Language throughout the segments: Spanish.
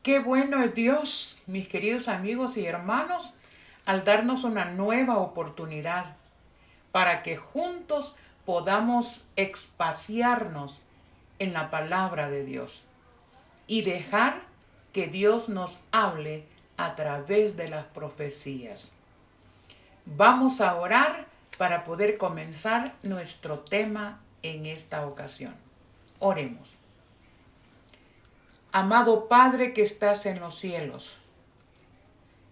Qué bueno es Dios, mis queridos amigos y hermanos, al darnos una nueva oportunidad para que juntos podamos expaciarnos en la palabra de Dios y dejar que Dios nos hable a través de las profecías. Vamos a orar para poder comenzar nuestro tema en esta ocasión. Oremos. Amado Padre que estás en los cielos,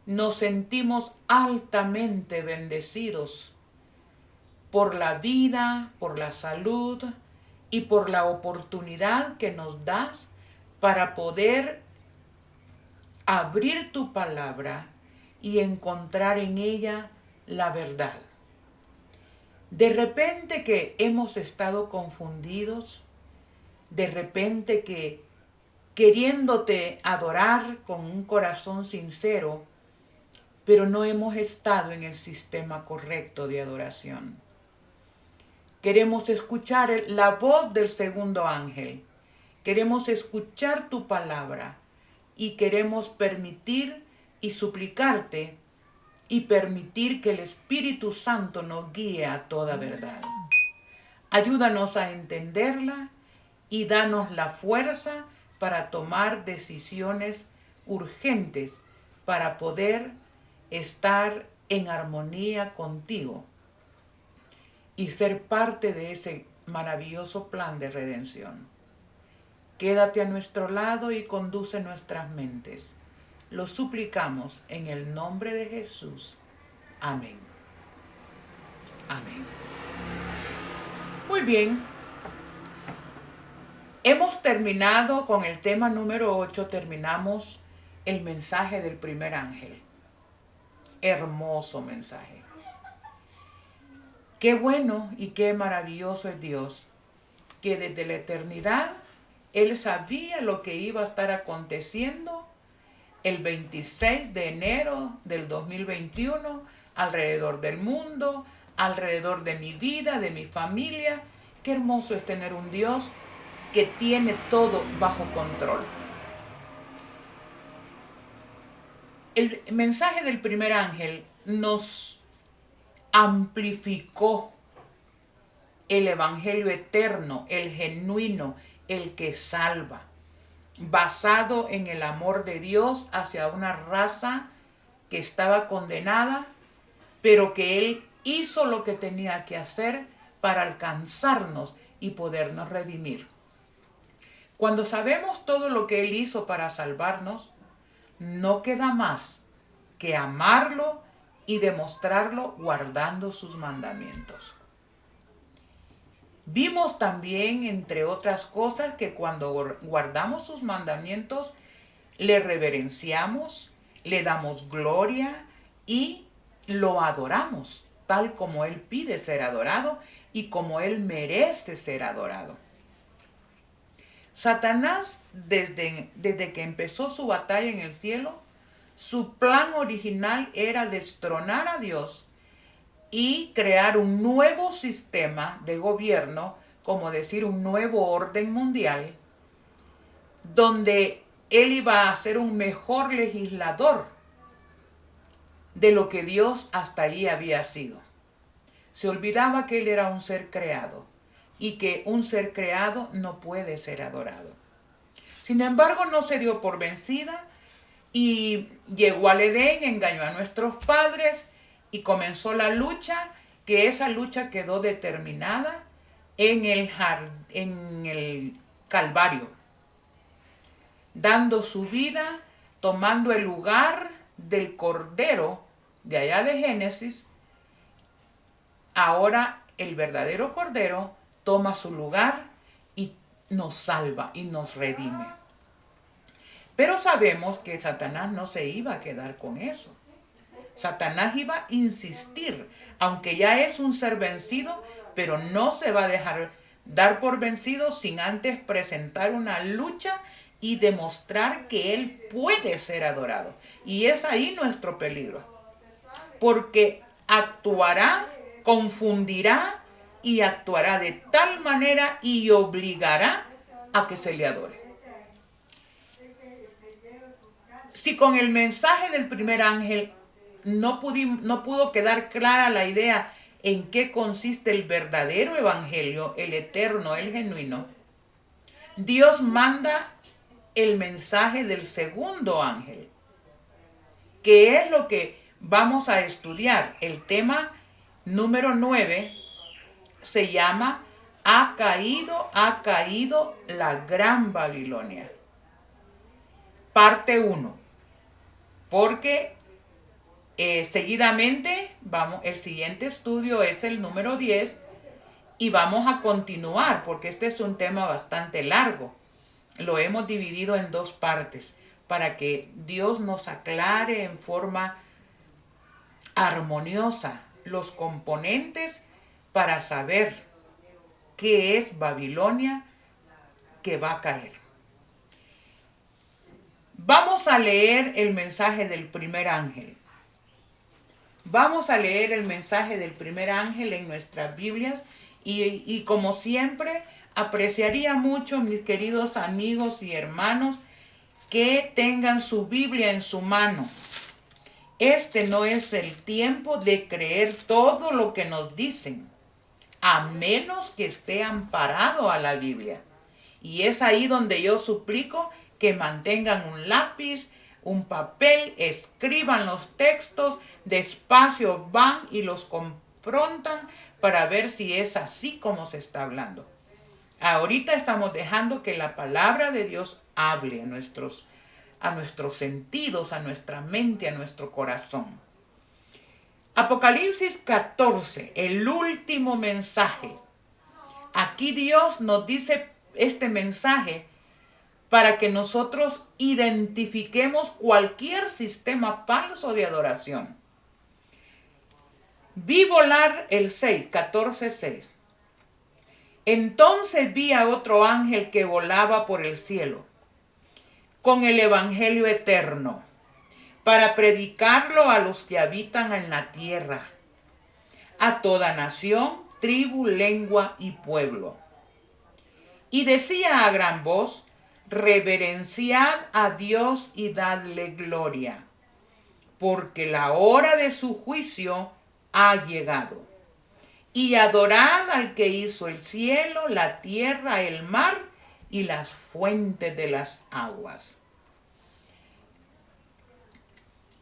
nos sentimos altamente bendecidos por la vida, por la salud y por la oportunidad que nos das para poder abrir tu palabra y encontrar en ella la verdad. De repente que hemos estado confundidos, de repente que queriéndote adorar con un corazón sincero, pero no hemos estado en el sistema correcto de adoración. Queremos escuchar la voz del segundo ángel. Queremos escuchar tu palabra y queremos permitir y suplicarte y permitir que el Espíritu Santo nos guíe a toda verdad. Ayúdanos a entenderla y danos la fuerza para tomar decisiones urgentes para poder estar en armonía contigo y ser parte de ese maravilloso plan de redención. Quédate a nuestro lado y conduce nuestras mentes. Lo suplicamos en el nombre de Jesús. Amén. Amén. Muy bien. Hemos terminado con el tema número 8. Terminamos el mensaje del primer ángel. Hermoso mensaje. Qué bueno y qué maravilloso es Dios, que desde la eternidad Él sabía lo que iba a estar aconteciendo el 26 de enero del 2021 alrededor del mundo, alrededor de mi vida, de mi familia. Qué hermoso es tener un Dios que tiene todo bajo control. El mensaje del primer ángel nos amplificó el evangelio eterno, el genuino, el que salva, basado en el amor de Dios hacia una raza que estaba condenada, pero que Él hizo lo que tenía que hacer para alcanzarnos y podernos redimir. Cuando sabemos todo lo que Él hizo para salvarnos, no queda más que amarlo y demostrarlo guardando sus mandamientos. Vimos también, entre otras cosas, que cuando guardamos sus mandamientos, le reverenciamos, le damos gloria y lo adoramos, tal como Él pide ser adorado y como Él merece ser adorado. Satanás, desde que empezó su batalla en el cielo, su plan original era destronar a Dios y crear un nuevo sistema de gobierno, como decir un nuevo orden mundial, donde él iba a ser un mejor legislador de lo que Dios hasta allí había sido. Se olvidaba que él era un ser creado y que un ser creado no puede ser adorado. Sin embargo, no se dio por vencida y llegó al Edén, engañó a nuestros padres y comenzó la lucha, que esa lucha quedó determinada en el Calvario, dando su vida, tomando el lugar del Cordero de allá de Génesis. Ahora el verdadero Cordero toma su lugar y nos salva y nos redime. Pero sabemos que Satanás no se iba a quedar con eso. Satanás iba a insistir, aunque ya es un ser vencido, pero no se va a dejar dar por vencido sin antes presentar una lucha y demostrar que él puede ser adorado. Y es ahí nuestro peligro, porque actuará, confundirá y actuará de tal manera y obligará a que se le adore. Si con el mensaje del primer ángel no pudo quedar clara la idea en qué consiste el verdadero evangelio, el eterno, el genuino, Dios manda el mensaje del segundo ángel, que es lo que vamos a estudiar. El tema número 9 se llama ha caído la gran Babilonia. Parte 1. Porque seguidamente el siguiente estudio es el número 10 y vamos a continuar porque este es un tema bastante largo. Lo hemos dividido en 2 partes para que Dios nos aclare en forma armoniosa los componentes para saber qué es Babilonia que va a caer. Vamos a leer el mensaje del primer ángel. Vamos a leer el mensaje del primer ángel en nuestras Biblias y como siempre apreciaría mucho, mis queridos amigos y hermanos, que tengan su Biblia en su mano. Este no es el tiempo de creer todo lo que nos dicen, a menos que esté amparado a la Biblia. Y es ahí donde yo suplico que mantengan un lápiz, un papel, escriban los textos, despacio van y los confrontan para ver si es así como se está hablando. Ahorita estamos dejando que la palabra de Dios hable a nuestros sentidos, a nuestra mente, a nuestro corazón. Apocalipsis 14, el último mensaje. Aquí Dios nos dice este mensaje para que nosotros identifiquemos cualquier sistema falso de adoración. Vi volar el 6, 14, 6. Entonces vi a otro ángel que volaba por el cielo con el evangelio eterno para predicarlo a los que habitan en la tierra, a toda nación, tribu, lengua y pueblo. Y decía a gran voz: reverenciad a Dios y dadle gloria, porque la hora de su juicio ha llegado. Y adorad al que hizo el cielo, la tierra, el mar y las fuentes de las aguas.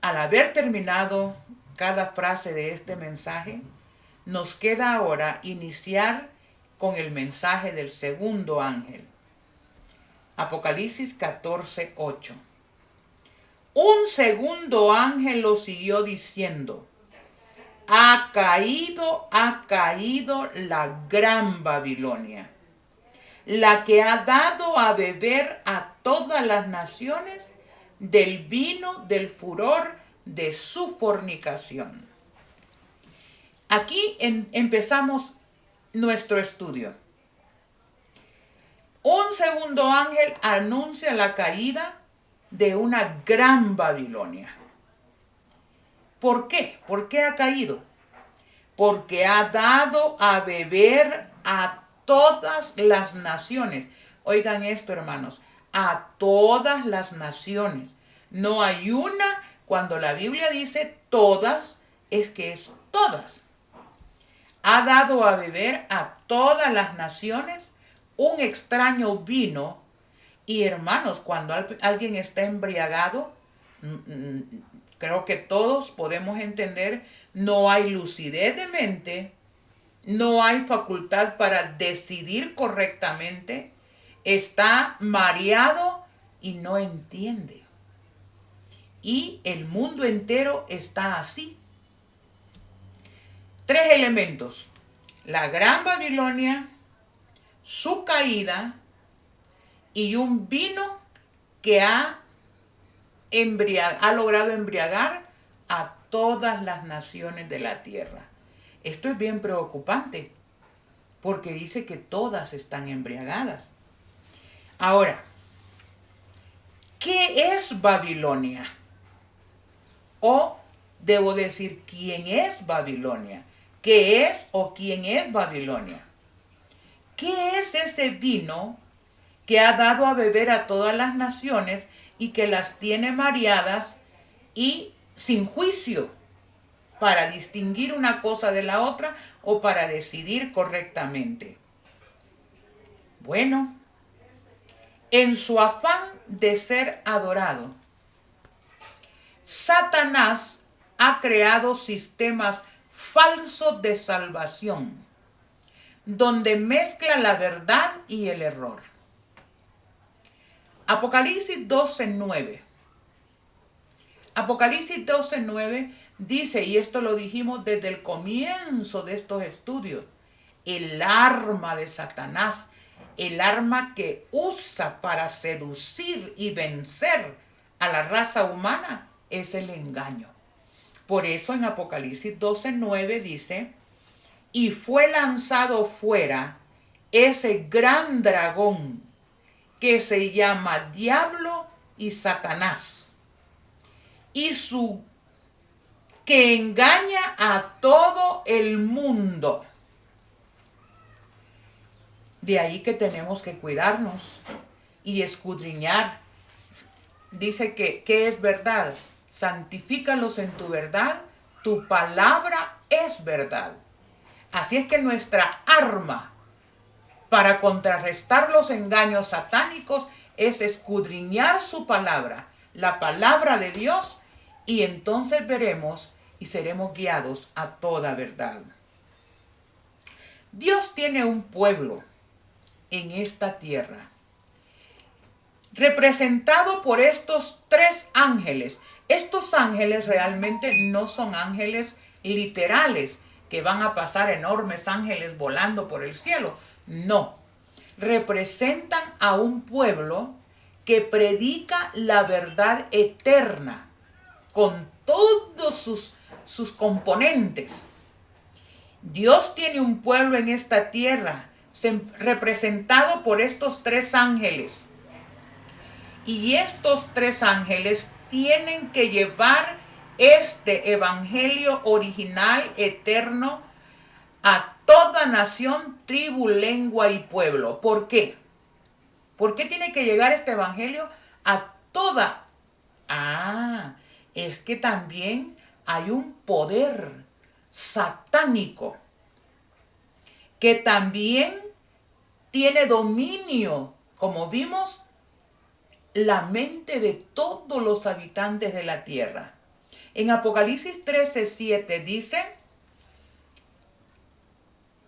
Al haber terminado cada frase de este mensaje, nos queda ahora iniciar con el mensaje del segundo ángel. Apocalipsis 14, 8. Un segundo ángel lo siguió diciendo: ha caído la gran Babilonia, la que ha dado a beber a todas las naciones del vino del furor de su fornicación. Aquí empezamos nuestro estudio. Un segundo ángel anuncia la caída de una gran Babilonia. ¿Por qué? ¿Por qué ha caído? Porque ha dado a beber a todas las naciones. Oigan esto, hermanos, a todas las naciones. No hay una, cuando la Biblia dice todas, es que es todas. Ha dado a beber a todas las naciones un extraño vino. Y hermanos, cuando alguien está embriagado, creo que todos podemos entender, no hay lucidez de mente, no hay facultad para decidir correctamente, está mareado y no entiende. Y el mundo entero está así. 3 elementos: la gran Babilonia, su caída y un vino que ha logrado embriagar a todas las naciones de la tierra. Esto es bien preocupante porque dice que todas están embriagadas. Ahora, ¿qué es Babilonia? O debo decir, ¿quién es Babilonia? ¿Qué es o quién es Babilonia? ¿Qué es ese vino que ha dado a beber a todas las naciones y que las tiene mareadas y sin juicio para distinguir una cosa de la otra o para decidir correctamente. Bueno, en su afán de ser adorado, Satanás ha creado sistemas falsos de salvación, donde mezcla la verdad y el error. Apocalipsis 12:9. Apocalipsis 12:9 dice, y esto lo dijimos desde el comienzo de estos estudios, el arma de Satanás, el arma que usa para seducir y vencer a la raza humana, es el engaño. Por eso en Apocalipsis 12:9 dice, y fue lanzado fuera ese gran dragón que se llama Diablo y Satanás, y que engaña a todo el mundo. De ahí que tenemos que cuidarnos y escudriñar. Dice que es verdad. Santifícalos en tu verdad. Tu palabra es verdad. Así es que nuestra arma para contrarrestar los engaños satánicos es escudriñar su palabra, la palabra de Dios, y entonces veremos y seremos guiados a toda verdad. Dios tiene un pueblo en esta tierra, representado por estos 3 ángeles. Estos ángeles realmente no son ángeles literales, que van a pasar enormes ángeles volando por el cielo. No, representan a un pueblo que predica la verdad eterna con todos sus componentes. Dios tiene un pueblo en esta tierra representado por estos 3 ángeles. Y estos 3 ángeles tienen que llevar este evangelio original, eterno, a toda nación, tribu, lengua y pueblo. ¿Por qué? ¿Por qué tiene que llegar este evangelio a toda? Es que también hay un poder satánico que también tiene dominio, como vimos, la mente de todos los habitantes de la tierra. En Apocalipsis 13:7 dice,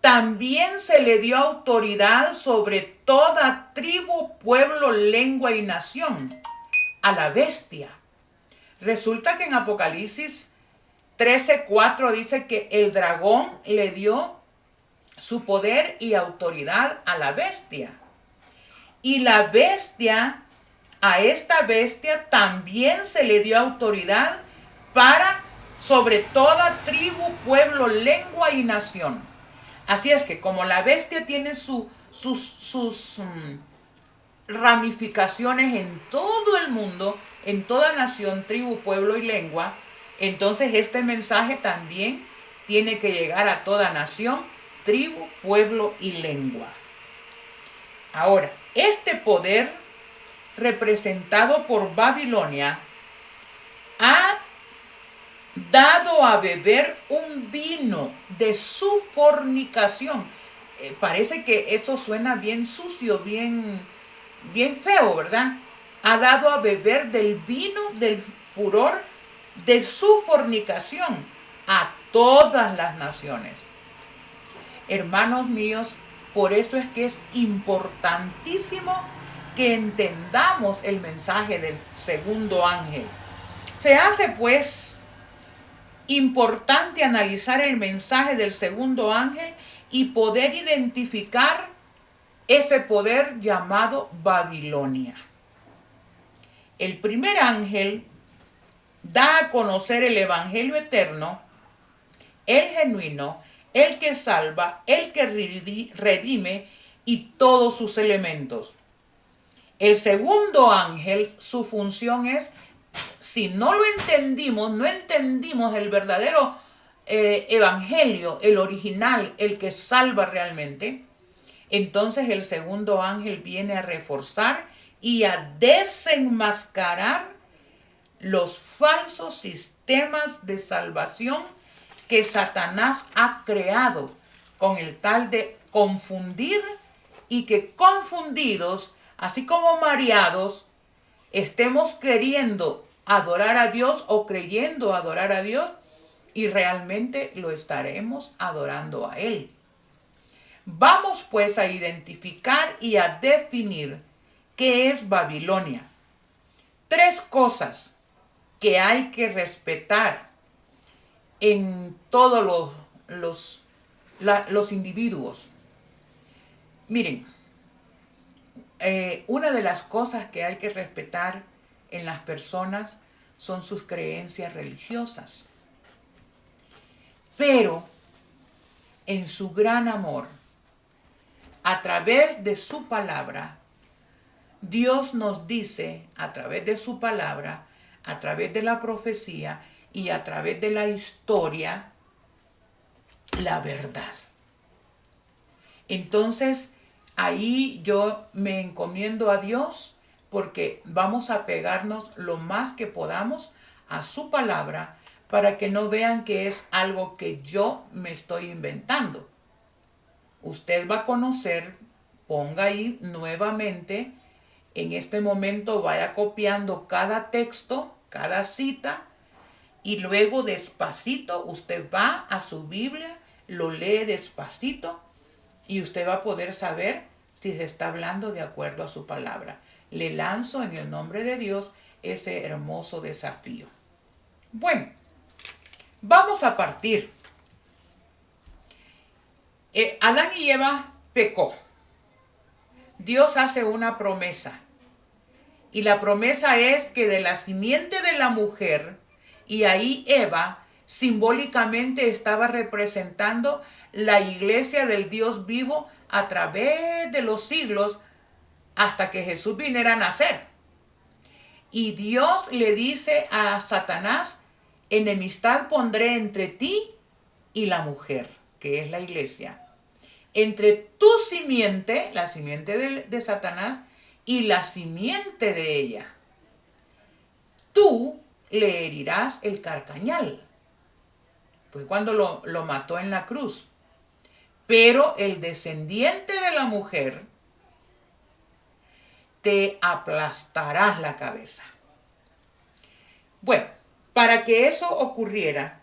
también se le dio autoridad sobre toda tribu, pueblo, lengua y nación, a la bestia. Resulta que en Apocalipsis 13:4 dice que el dragón le dio su poder y autoridad a la bestia. Y la bestia, a esta bestia también se le dio autoridad sobre toda tribu, pueblo, lengua y nación. Así es que como la bestia tiene sus ramificaciones en todo el mundo, en toda nación, tribu, pueblo y lengua, entonces este mensaje también tiene que llegar a toda nación, tribu, pueblo y lengua. Ahora, este poder representado por Babilonia ha dado a beber un vino de su fornicación. Parece que eso suena bien sucio, bien feo, ¿verdad? Ha dado a beber del vino del furor de su fornicación a todas las naciones. Hermanos míos, por eso es que es importantísimo que entendamos el mensaje del segundo ángel. Se hace pues importante analizar el mensaje del segundo ángel y poder identificar ese poder llamado Babilonia. El primer ángel da a conocer el evangelio eterno, el genuino, el que salva, el que redime y todos sus elementos. El segundo ángel, su función es, si no lo entendimos, no entendimos el verdadero evangelio, el original, el que salva realmente, entonces el segundo ángel viene a reforzar y a desenmascarar los falsos sistemas de salvación que Satanás ha creado con el tal de confundir, y que confundidos, así como mareados, estemos queriendo adorar a Dios o creyendo adorar a Dios, y realmente lo estaremos adorando a Él. Vamos pues a identificar y a definir qué es Babilonia. 3 cosas que hay que respetar en todos los individuos. Miren, una de las cosas que hay que respetar en las personas son sus creencias religiosas. Pero en su gran amor, a través de su palabra, Dios nos dice, a través de su palabra, a través de la profecía y a través de la historia, la verdad. Entonces, ahí yo me encomiendo a Dios, porque vamos a pegarnos lo más que podamos a su palabra, para que no vean que es algo que yo me estoy inventando. Usted va a conocer, ponga ahí nuevamente, en este momento vaya copiando cada texto, cada cita, y luego despacito usted va a su Biblia, lo lee despacito, y usted va a poder saber si se está hablando de acuerdo a su palabra. Le lanzo en el nombre de Dios ese hermoso desafío. Bueno, vamos a partir. Adán y Eva pecó. Dios hace una promesa. Y la promesa es que de la simiente de la mujer, y ahí Eva simbólicamente estaba representando la iglesia del Dios vivo a través de los siglos hasta que Jesús viniera a nacer. Y Dios le dice a Satanás: enemistad pondré entre ti y la mujer, que es la iglesia, entre tu simiente, la simiente de Satanás, y la simiente de ella. Tú le herirás el carcañal. Fue cuando lo mató en la cruz. Pero el descendiente de la mujer te aplastará la cabeza. Bueno, para que eso ocurriera,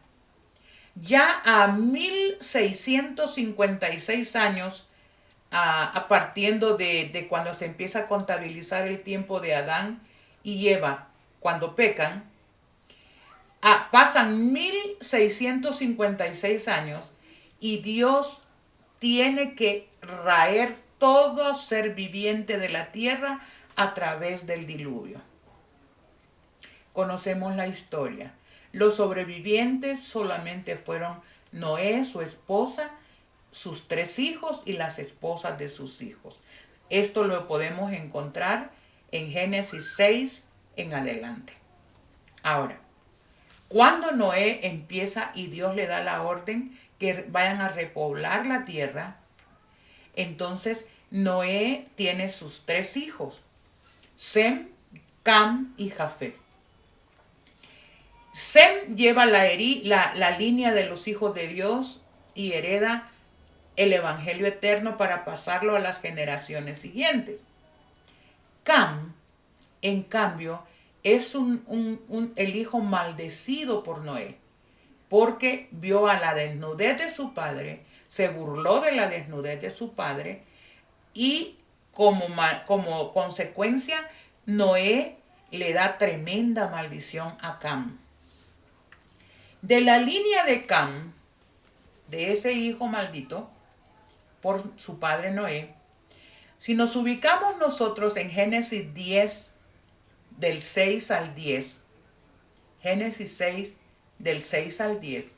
ya a 1656 años, partiendo de cuando se empieza a contabilizar el tiempo de Adán y Eva cuando pecan, pasan 1656 años y Dios tiene que raer todo ser viviente de la tierra a través del diluvio. Conocemos la historia. Los sobrevivientes solamente fueron Noé, su esposa, sus 3 hijos y las esposas de sus hijos. Esto lo podemos encontrar en Génesis 6 en adelante. Ahora, cuando Noé empieza y Dios le da la orden que vayan a repoblar la tierra, entonces Noé tiene sus 3 hijos, Sem, Cam y Jafet. Sem lleva la línea de los hijos de Dios y hereda el evangelio eterno para pasarlo a las generaciones siguientes. Cam, en cambio, es el hijo maldecido por Noé, porque vio a la desnudez de su padre, se burló de la desnudez de su padre, y como consecuencia, Noé le da tremenda maldición a Cam. De la línea de Cam, de ese hijo maldito por su padre Noé, si nos ubicamos nosotros en Génesis 10, del 6 al 10, Génesis 6, del 6 al 10,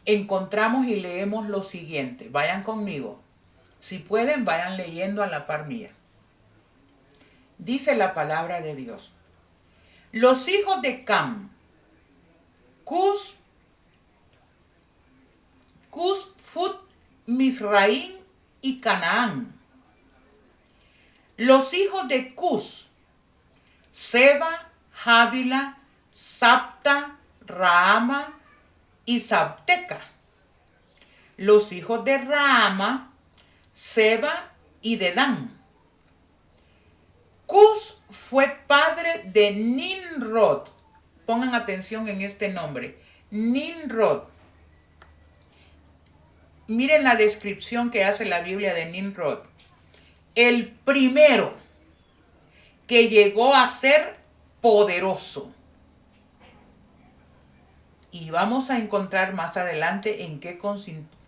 encontramos y leemos lo siguiente. Vayan conmigo. Si pueden, vayan leyendo a la par mía. Dice la palabra de Dios: los hijos de Cam, Cus, Fut, Misraim y Canaán. Los hijos de Cus: Seba, Jávila, Sabta, Raama y Sabteca. Los hijos de Raama: Seba y Dedán. Cus fue padre de Nimrod. Pongan atención en este nombre, Nimrod. Miren la descripción que hace la Biblia de Nimrod. El primero que llegó a ser poderoso. Y vamos a encontrar más adelante en qué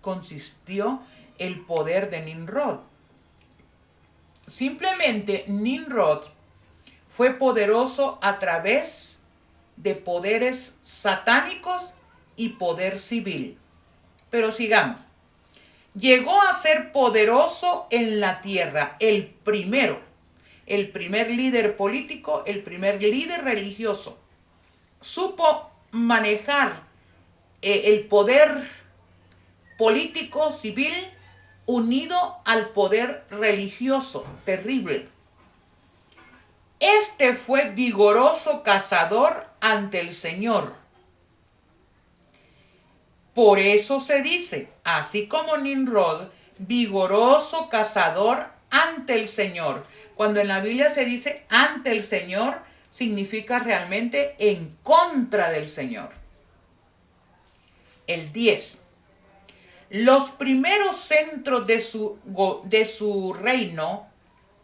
consistió el poder de Nimrod. Simplemente Nimrod fue poderoso a través de poderes satánicos y poder civil. Pero sigamos. Llegó a ser poderoso en la tierra, el primer líder político, el primer líder religioso. Supo manejar el poder político, civil, unido al poder religioso, terrible. Este fue vigoroso cazador ante el Señor. Por eso se dice, así como Nimrod, vigoroso cazador ante el Señor. Cuando en la Biblia se dice ante el Señor, significa realmente en contra del Señor. El 10. Los primeros centros de su reino,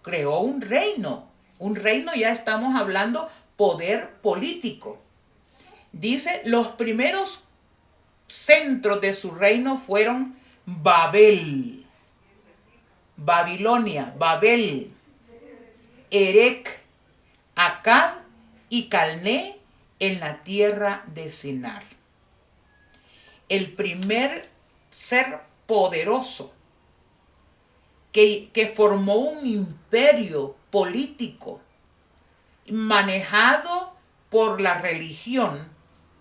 creó un reino. Un reino, ya estamos hablando poder político. Dice, los primeros centros de su reino fueron Babel, Babilonia, Babel, Erec, Akkad y Calné en la tierra de Sinar. El primer ser poderoso que formó un imperio político manejado por la religión,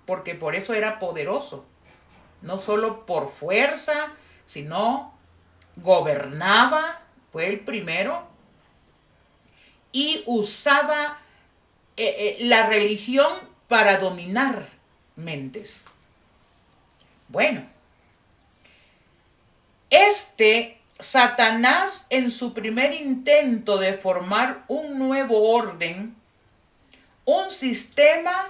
porque por eso era poderoso, no solo por fuerza, sino gobernaba, fue el primero, y usaba la religión para dominar mentes. Bueno, Satanás, en su primer intento de formar un nuevo orden, un sistema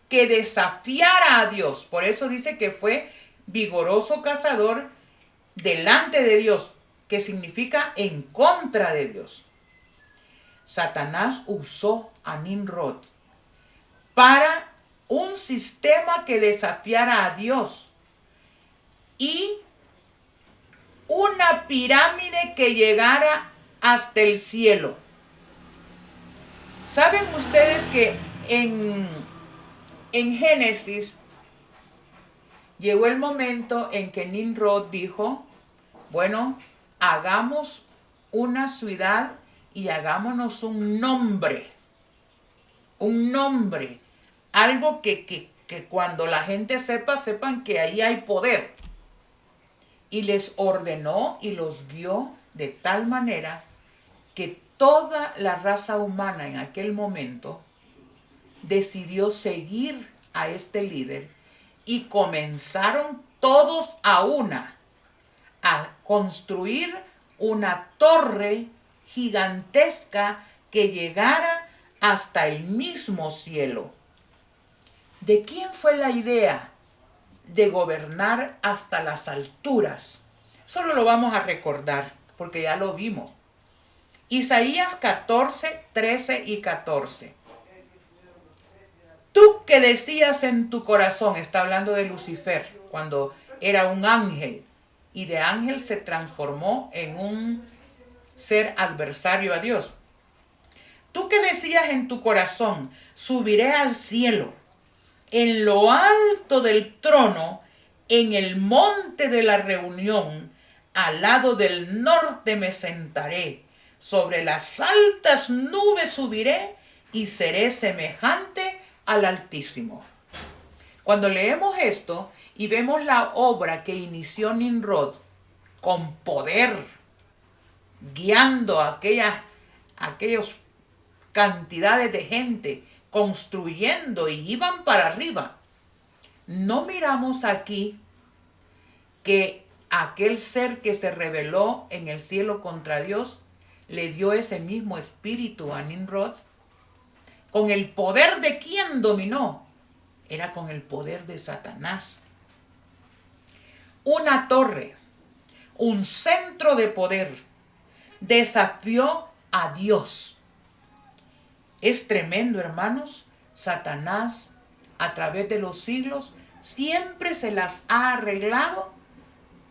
que desafiara a Dios, por eso dice que fue vigoroso cazador delante de Dios, que significa en contra de Dios. Satanás usó a Nimrod para un sistema que desafiara a Dios y una pirámide que llegara hasta el cielo. ¿Saben ustedes que en Génesis llegó el momento en que Nimrod dijo, bueno, hagamos una ciudad y hagámonos un nombre, algo que cuando la gente sepan que ahí hay poder. Y les ordenó y los guió de tal manera que toda la raza humana en aquel momento decidió seguir a este líder y comenzaron todos a construir una torre gigantesca que llegara hasta el mismo cielo. ¿De quién fue la idea de gobernar hasta las alturas? Solo lo vamos a recordar porque ya lo vimos. Isaías 14, 13 y 14. Tú que decías en tu corazón, está hablando de Lucifer, cuando era un ángel, y de ángel se transformó en un ser adversario a Dios. Tú que decías en tu corazón, subiré al cielo, en lo alto del trono, en el monte de la reunión, al lado del norte me sentaré, sobre las altas nubes subiré y seré semejante al Altísimo. Cuando leemos esto y vemos la obra que inició Nimrod con poder, guiando a aquellas cantidades de gente construyendo y iban para arriba. No miramos aquí que aquel ser que se rebeló en el cielo contra Dios le dio ese mismo espíritu a Nimrod. ¿Con el poder de quién dominó? Era con el poder de Satanás. Una torre, un centro de poder, desafió a Dios. Es tremendo, hermanos. Satanás, a través de los siglos, siempre se las ha arreglado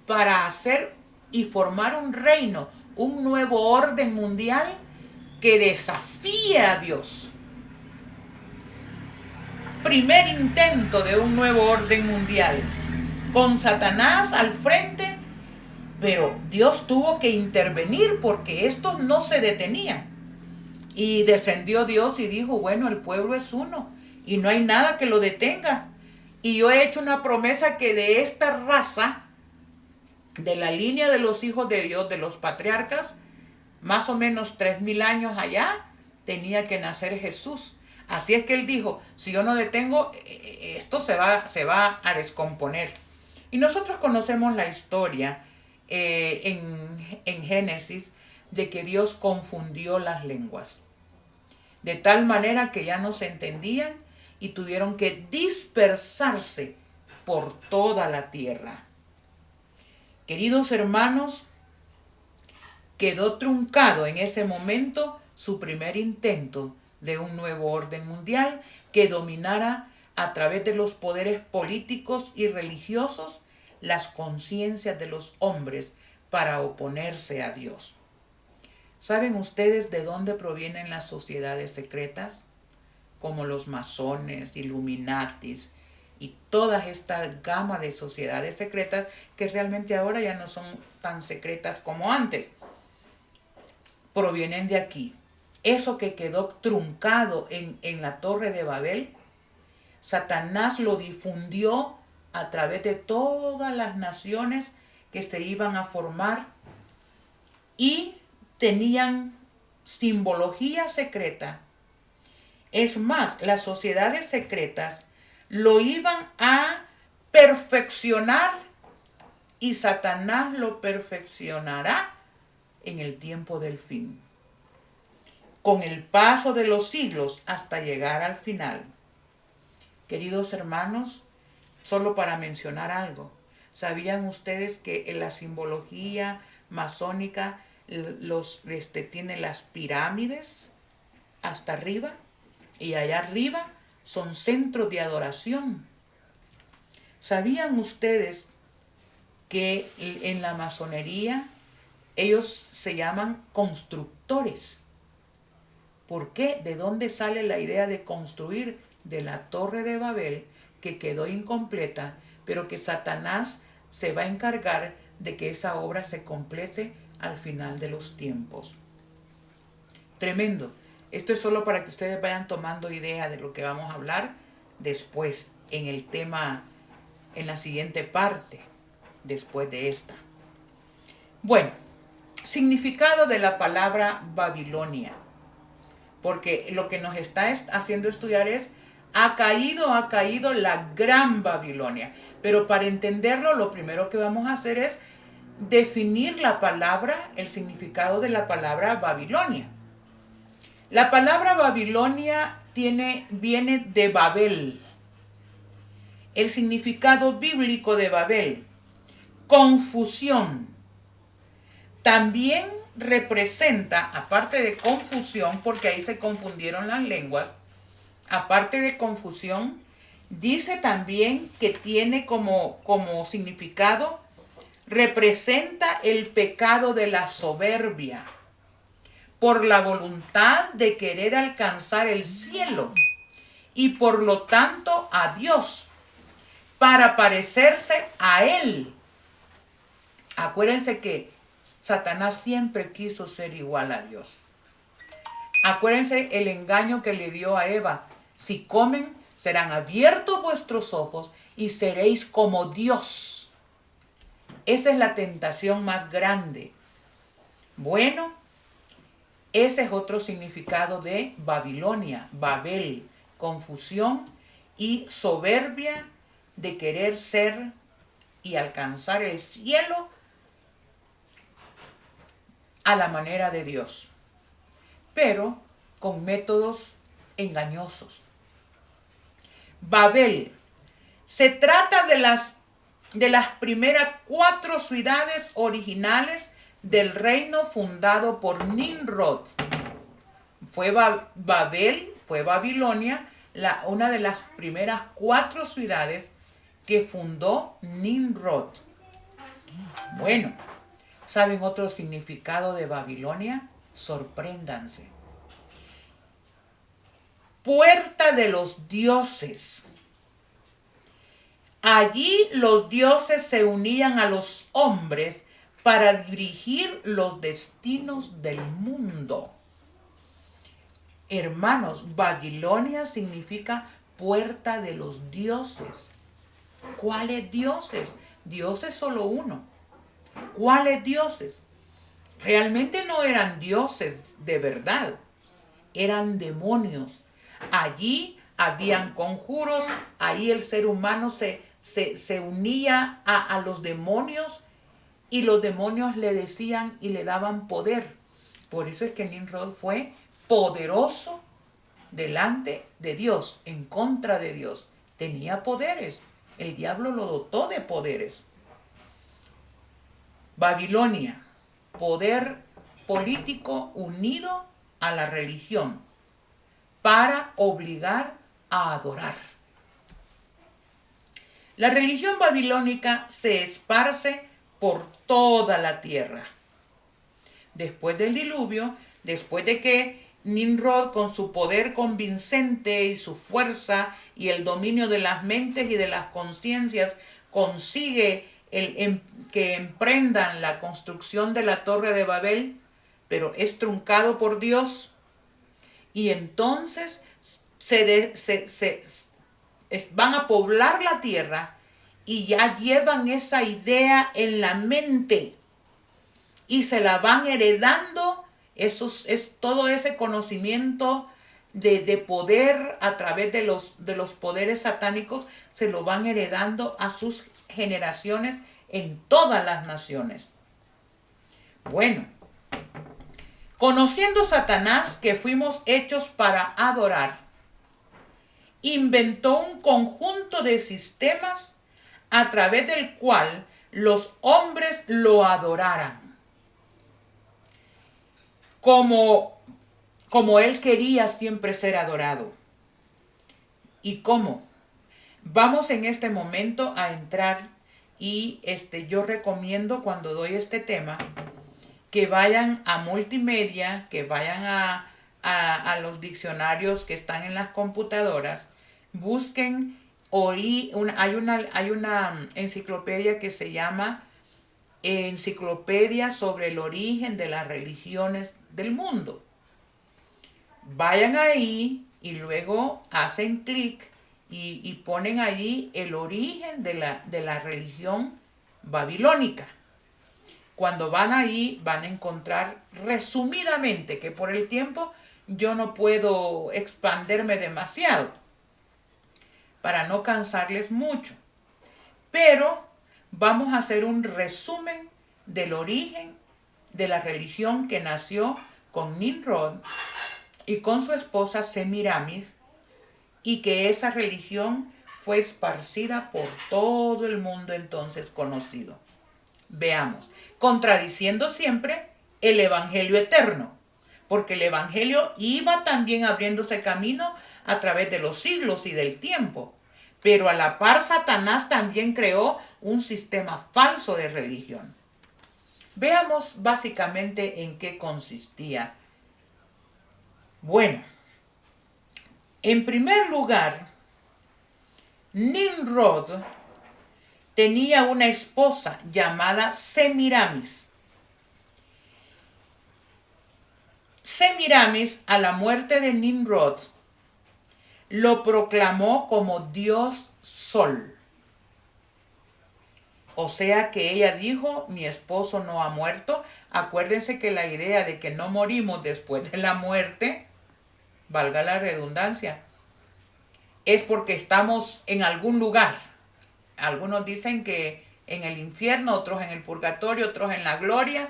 para hacer y formar un reino, un nuevo orden mundial que desafíe a Dios. Primer intento de un nuevo orden mundial, con Satanás al frente, pero Dios tuvo que intervenir porque estos no se detenían. Y descendió Dios y dijo, bueno, el pueblo es uno y no hay nada que lo detenga. Y yo he hecho una promesa que de esta raza, de la línea de los hijos de Dios, de los patriarcas, más o menos 3000 años allá, tenía que nacer Jesús. Así es que él dijo, si yo no detengo, esto se va a descomponer. Y nosotros conocemos la historia en Génesis de que Dios confundió las lenguas, de tal manera que ya no se entendían y tuvieron que dispersarse por toda la tierra. Queridos hermanos, quedó truncado en ese momento su primer intento de un nuevo orden mundial que dominara a través de los poderes políticos y religiosos las conciencias de los hombres para oponerse a Dios. ¿Saben ustedes de dónde provienen las sociedades secretas? Como los masones, Illuminatis y toda esta gama de sociedades secretas que realmente ahora ya no son tan secretas como antes. Provienen de aquí. Eso que quedó truncado en la Torre de Babel, Satanás lo difundió a través de todas las naciones que se iban a formar y tenían simbología secreta. Es más, las sociedades secretas lo iban a perfeccionar y Satanás lo perfeccionará en el tiempo del fin, con el paso de los siglos hasta llegar al final. Queridos hermanos, solo para mencionar algo, ¿sabían ustedes que en la simbología masónica tiene las pirámides hasta arriba? Y allá arriba son centros de adoración. ¿Sabían ustedes que en la masonería ellos se llaman constructores? ¿Por qué? ¿De dónde sale la idea de construir? De la Torre de Babel, que quedó incompleta, pero que Satanás se va a encargar de que esa obra se complete al final de los tiempos. Tremendo. Esto es solo para que ustedes vayan tomando idea de lo que vamos a hablar después en el tema, en la siguiente parte, después de esta. Bueno, significado de la palabra Babilonia, porque lo que nos está haciendo estudiar es ha caído la gran Babilonia. Pero para entenderlo, lo primero que vamos a hacer es definir la palabra, el significado de la palabra Babilonia. La palabra Babilonia viene de Babel. El significado bíblico de Babel, confusión. También representa, aparte de confusión, porque ahí se confundieron las lenguas, aparte de confusión, dice también que tiene como significado, representa el pecado de la soberbia, por la voluntad de querer alcanzar el cielo y por lo tanto a Dios, para parecerse a Él. Acuérdense que Satanás siempre quiso ser igual a Dios. Acuérdense el engaño que le dio a Eva. Si comen, serán abiertos vuestros ojos y seréis como Dios. Esa es la tentación más grande. Bueno, Ese es otro significado de Babilonia, Babel, confusión y soberbia de querer ser y alcanzar el cielo a la manera de Dios, pero con métodos engañosos. Babel se trata de las primeras 4 ciudades originales del reino fundado por Nimrod. Fue Babel, fue Babilonia, una de las primeras 4 ciudades que fundó Nimrod. Bueno, ¿saben otro significado de Babilonia? Sorpréndanse. Puerta de los dioses. Allí los dioses se unían a los hombres para dirigir los destinos del mundo. Hermanos, Babilonia significa puerta de los dioses. ¿Cuáles dioses? Dios es solo uno. ¿Cuáles dioses? Realmente no eran dioses de verdad, eran demonios. Allí habían conjuros, ahí el ser humano se unía a los demonios y los demonios le decían y le daban poder. Por eso es que Nimrod fue poderoso delante de Dios, en contra de Dios. Tenía poderes, el diablo lo dotó de poderes. Babilonia, poder político unido a la religión para obligar a adorar. La religión babilónica se esparce por toda la tierra. Después del diluvio, después de que Nimrod, con su poder convincente y su fuerza y el dominio de las mentes y de las conciencias, consigue que emprendan la construcción de la Torre de Babel, pero es truncado por Dios. Y entonces van a poblar la tierra y ya llevan esa idea en la mente y se la van heredando. Es todo ese conocimiento de poder a través de los poderes satánicos, se lo van heredando a sus generaciones en todas las naciones. Bueno, conociendo Satanás que fuimos hechos para adorar, inventó un conjunto de sistemas a través del cual los hombres lo adoraran. Como él quería siempre ser adorado. ¿Y cómo? Vamos en este momento a entrar y yo recomiendo cuando doy este tema que vayan a multimedia, que vayan a los diccionarios que están en las computadoras, busquen, hay una enciclopedia que se llama Enciclopedia sobre el origen de las religiones del mundo. Vayan ahí y luego hacen clic y ponen allí el origen de la religión babilónica. Cuando van ahí van a encontrar resumidamente, que por el tiempo yo no puedo expanderme demasiado para no cansarles mucho, pero vamos a hacer un resumen del origen de la religión que nació con Nimrod y con su esposa Semiramis, y que esa religión fue esparcida por todo el mundo entonces conocido. Veamos, contradiciendo siempre el evangelio eterno, porque el evangelio iba también abriéndose camino a través de los siglos y del tiempo, pero a la par Satanás también creó un sistema falso de religión. Veamos básicamente en qué consistía. Bueno, en primer lugar, Nimrod tenía una esposa llamada Semiramis. Semiramis, a la muerte de Nimrod, lo proclamó como Dios Sol. O sea que ella dijo, mi esposo no ha muerto. Acuérdense que la idea de que no morimos después de la muerte, valga la redundancia, es porque estamos en algún lugar. Algunos dicen que en el infierno, otros en el purgatorio, otros en la gloria,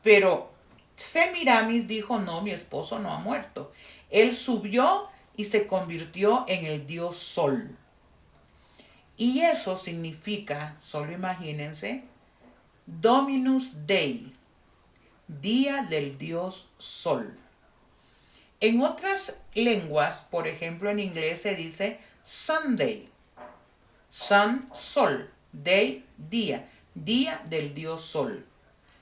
pero Semiramis dijo, no, mi esposo no ha muerto. Él subió y se convirtió en el dios Sol. Y eso significa, solo imagínense, Dominus Dei, día del dios Sol. En otras lenguas, por ejemplo en inglés se dice Sunday. Sun, sol, day, día, día del dios Sol.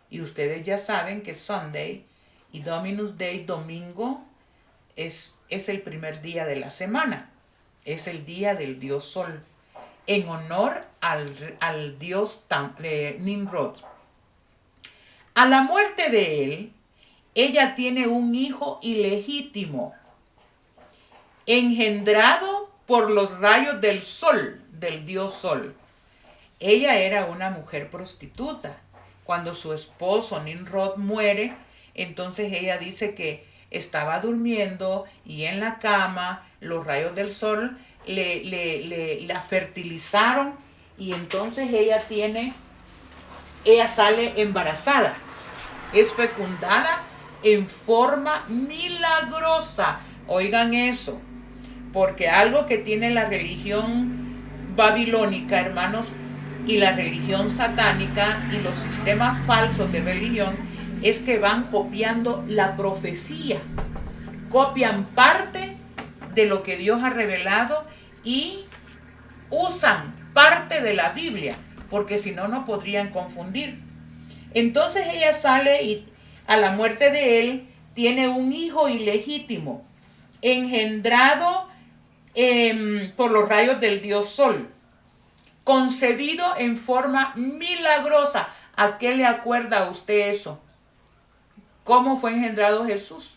Y ustedes ya saben que Sunday y Dominus Day, domingo, es el primer día de la semana. Es el día del dios Sol, en honor al dios Nimrod. A la muerte de él, ella tiene un hijo ilegítimo, engendrado por los rayos del sol, del dios Sol. Ella era una mujer prostituta. Cuando su esposo Nimrod muere, entonces ella dice que estaba durmiendo y en la cama los rayos del sol la fertilizaron y entonces ella sale embarazada. Es fecundada en forma milagrosa. Oigan eso, porque algo que tiene la religión babilónica, hermanos, y la religión satánica y los sistemas falsos de religión es que van copiando la profecía, copian parte de lo que Dios ha revelado y usan parte de la Biblia, porque si no, no podrían confundir. Entonces ella sale y a la muerte de él tiene un hijo ilegítimo, engendrado por los rayos del dios Sol, concebido en forma milagrosa. ¿A qué le acuerda a usted eso? ¿Cómo fue engendrado Jesús?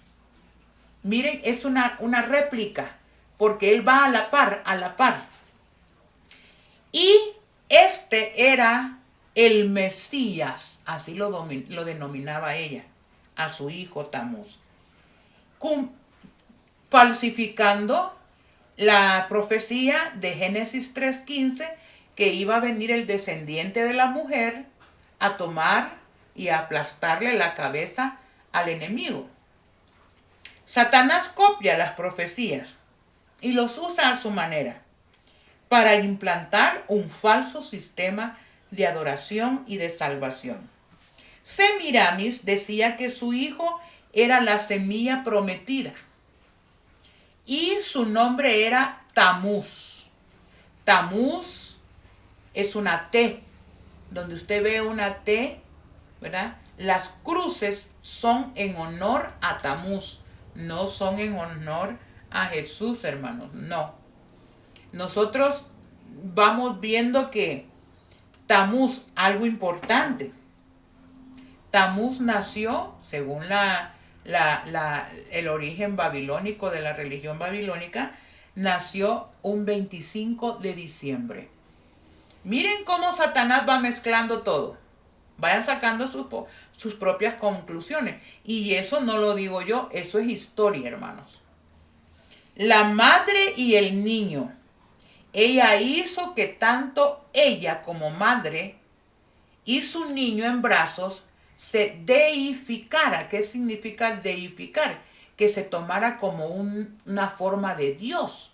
Miren, es una réplica, porque él va a la par, a la par. Y este era el Mesías, así lo denominaba ella, a su hijo Tamuz, falsificando la profecía de Génesis 3:15, que iba a venir el descendiente de la mujer a tomar y a aplastarle la cabeza al enemigo. Satanás copia las profecías y los usa a su manera para implantar un falso sistema de adoración y de salvación. Semiramis decía que su hijo era la semilla prometida y su nombre era Tamuz. Tamuz es una T, donde usted ve una T, ¿verdad? Las cruces son en honor a Tamuz, no son en honor a Jesús, hermanos, no. Nosotros vamos viendo que Tamuz, algo importante, Tamuz nació, según el origen babilónico de la religión babilónica, nació un 25 de diciembre. Miren cómo Satanás va mezclando todo. Vayan sacando sus propias conclusiones. Y eso no lo digo yo, eso es historia, hermanos. La madre y el niño. Ella hizo que tanto ella como madre y su niño en brazos se deificara. ¿Qué significa deificar? Que se tomara como una forma de Dios.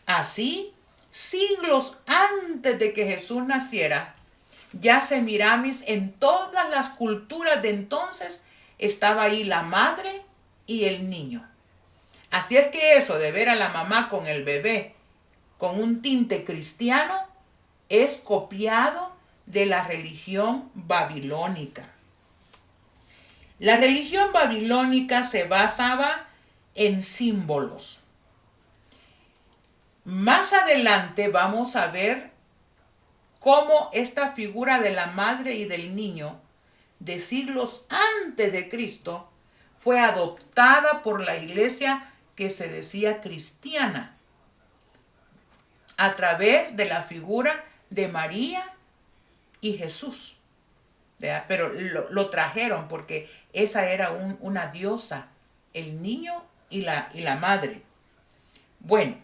Así, siglos antes de que Jesús naciera, ya Semiramis, en todas las culturas de entonces, estaba ahí la madre y el niño. Así es que eso de ver a la mamá con el bebé con un tinte cristiano es copiado de la religión babilónica. La religión babilónica se basaba en símbolos. Más adelante vamos a ver cómo esta figura de la madre y del niño de siglos antes de Cristo fue adoptada por la iglesia que se decía cristiana a través de la figura de María y Jesús. ¿Verdad? Pero lo trajeron porque esa era una diosa, el niño y la madre. Bueno,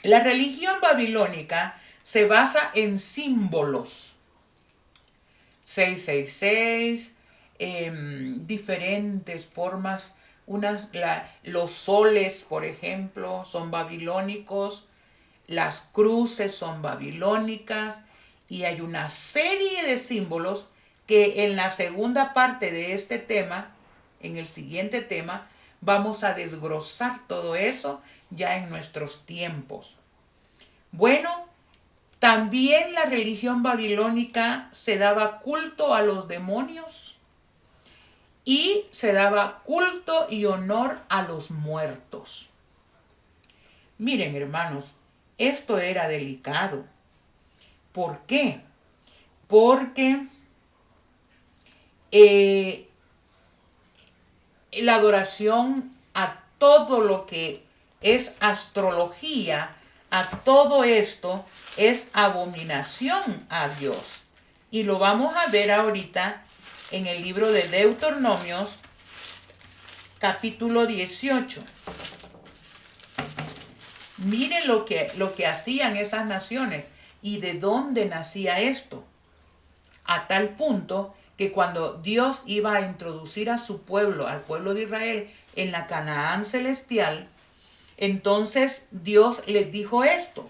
la religión babilónica se basa en símbolos. 666, diferentes formas. Los soles, por ejemplo, son babilónicos. Las cruces son babilónicas. Y hay una serie de símbolos que en la segunda parte de este tema, en el siguiente tema, vamos a desglosar todo eso ya en nuestros tiempos. Bueno, también la religión babilónica se daba culto a los demonios y se daba culto y honor a los muertos. Miren, hermanos, esto era delicado. ¿Por qué? Porque la adoración a todo lo que es astrología, a todo esto es abominación a Dios. Y lo vamos a ver ahorita en el libro de Deuteronomios, capítulo 18. Miren lo que hacían esas naciones y de dónde nacía esto. A tal punto que cuando Dios iba a introducir a su pueblo, al pueblo de Israel, en la Canaán celestial, entonces Dios les dijo esto: